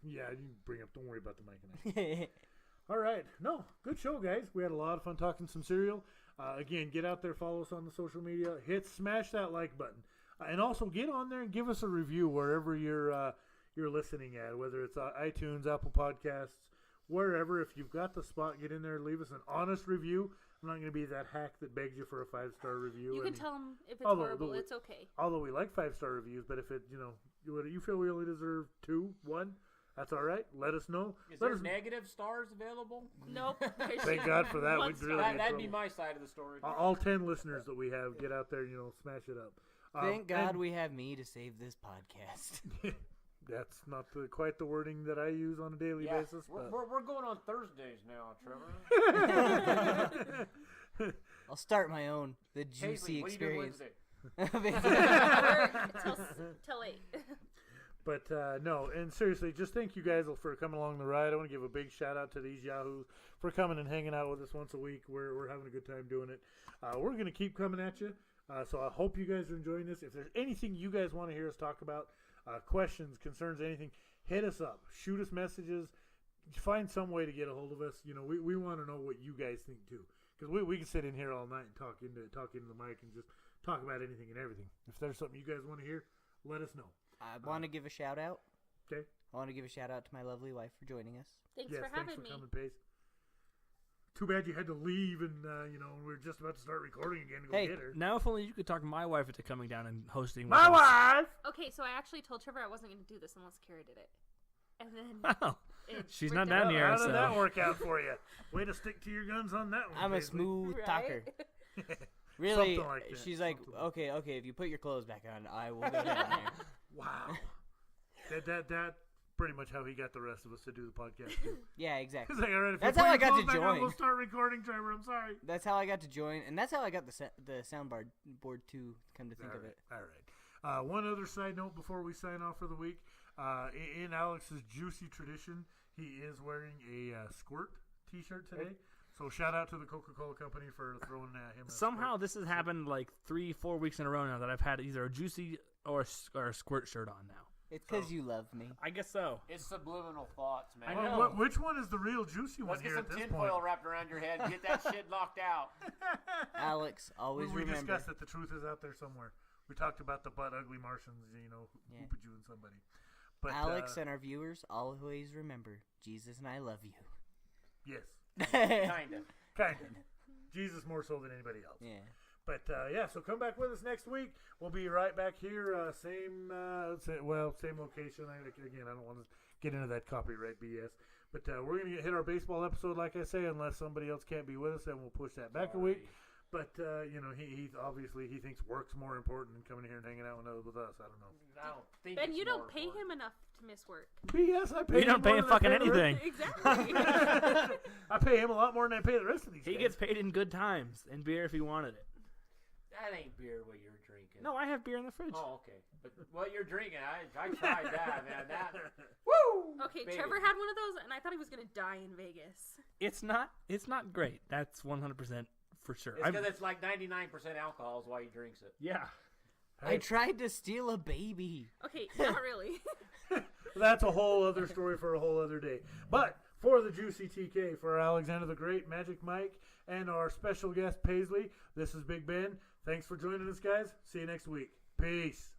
Yeah, you bring up. Don't worry about the mic and I. All right. No, good show, guys. We had a lot of fun talking some cereal. Again, get out there, follow us on the social media, smash that like button, and also get on there and give us a review wherever you're listening at, whether it's iTunes, Apple Podcasts, wherever. If you've got the spot, get in there, leave us an honest review. I'm not going to be that hack that begs you for a 5-star review. You I can mean, tell them if it's although horrible. the- It's okay. although we like 5-star reviews, but if it, you feel we only deserve 2, 1, that's all right. Let us know. Is Let there us negative stars available? Nope. Thank God for that. One We'd star. really get That'd be trouble. my side of the story. All 10 listeners that we have, get out there, smash it up. Thank God and we have me to save this podcast. that's not quite the wording that I use on a daily Yeah, basis. But we're going on Thursdays now, Trevor. I'll start my own, the Paisley, juicy what are you doing experience. Wednesday? Till 8. But no, and seriously, just thank you guys for coming along the ride. I want to give a big shout out to these yahoos for coming and hanging out with us once a week. We're having a good time doing it. We're going to keep coming at you. So I hope you guys are enjoying this. If there's anything you guys want to hear us talk about, questions, concerns, anything, hit us up. Shoot us messages. Find some way to get a hold of us. You know, we want to know what you guys think too, because we can sit in here all night and talk into the mic and just talk about anything and everything. If there's something you guys want to hear, let us know. I want to give a shout out. Okay. I want to give a shout out to my lovely wife for joining us. Thanks Yes, for thanks having for me. coming, Pace. Too bad you had to leave, and we're just about to start recording again to go Hey, get her. Now, if only you could talk my wife into coming down and hosting. My with us. wife. Okay, so I actually told Trevor I wasn't going to do this unless Kara did it. And then Wow. it She's worked not down out. here. How did so. that work out for you? Way to stick to your guns on that one. I'm a Paisley. smooth Right? talker. Really, Something like that, she's like, something like okay, if you put your clothes back on, I will go down there. Wow. that pretty much how he got the rest of us to do the podcast too. Yeah, exactly. He's like, all right, if That's you how put I your got clothes to back on, join. we'll start recording, Trevor. I'm sorry. That's how I got to join, and that's how I got the soundboard too. Come to think All of right, it. all right. One other side note before we sign off for the week. In Alex's juicy tradition, he is wearing a Squirt T-shirt today. So shout out to the Coca-Cola company for throwing him. Somehow this has happened like 3-4 weeks in a row now that I've had either a juicy or a squirt shirt on now. It's because you love me. I guess so. It's subliminal thoughts, man. I Well, know. which one is the real juicy one Let's get here some at this tinfoil point? wrapped around your head and get that shit locked out. Alex, always we remember. discussed that the truth is out there somewhere. We talked about the butt ugly Martians, Yeah. hoopajooing somebody. But Alex and our viewers always remember, Jesus and I love you. yes, Kinda. kind of. Jesus more so than anybody else. Yeah. But yeah, so come back with us next week. We'll be right back here, same location. Again, I don't want to get into that copyright BS. But we're gonna hit our baseball episode, like I say, unless somebody else can't be with us, and we'll push that back a week. But he obviously he thinks work's more important than coming here and hanging out with us. I don't know. I don't think Ben, it's you don't more pay important. him enough to miss work. BS, I pay. We don't pay more him than I fucking pay the rest- anything. Exactly. I pay him a lot more than I pay the rest of these He guys. gets paid in good times and beer if he wanted it. That ain't beer what you're drinking. No, I have beer in the fridge. Oh, okay. But what you're drinking, I tried that, man. That. Okay, Baby. Trevor had one of those, and I thought he was going to die in Vegas. It's not great. That's 100% for sure. It's because it's like 99% alcohol is why he drinks it. Yeah. I tried to steal a baby. Okay, not really. That's a whole other story for a whole other day. But for the Juicy TK, for Alexander the Great, Magic Mike, and our special guest Paisley, this is Big Ben. Thanks for joining us, guys. See you next week. Peace.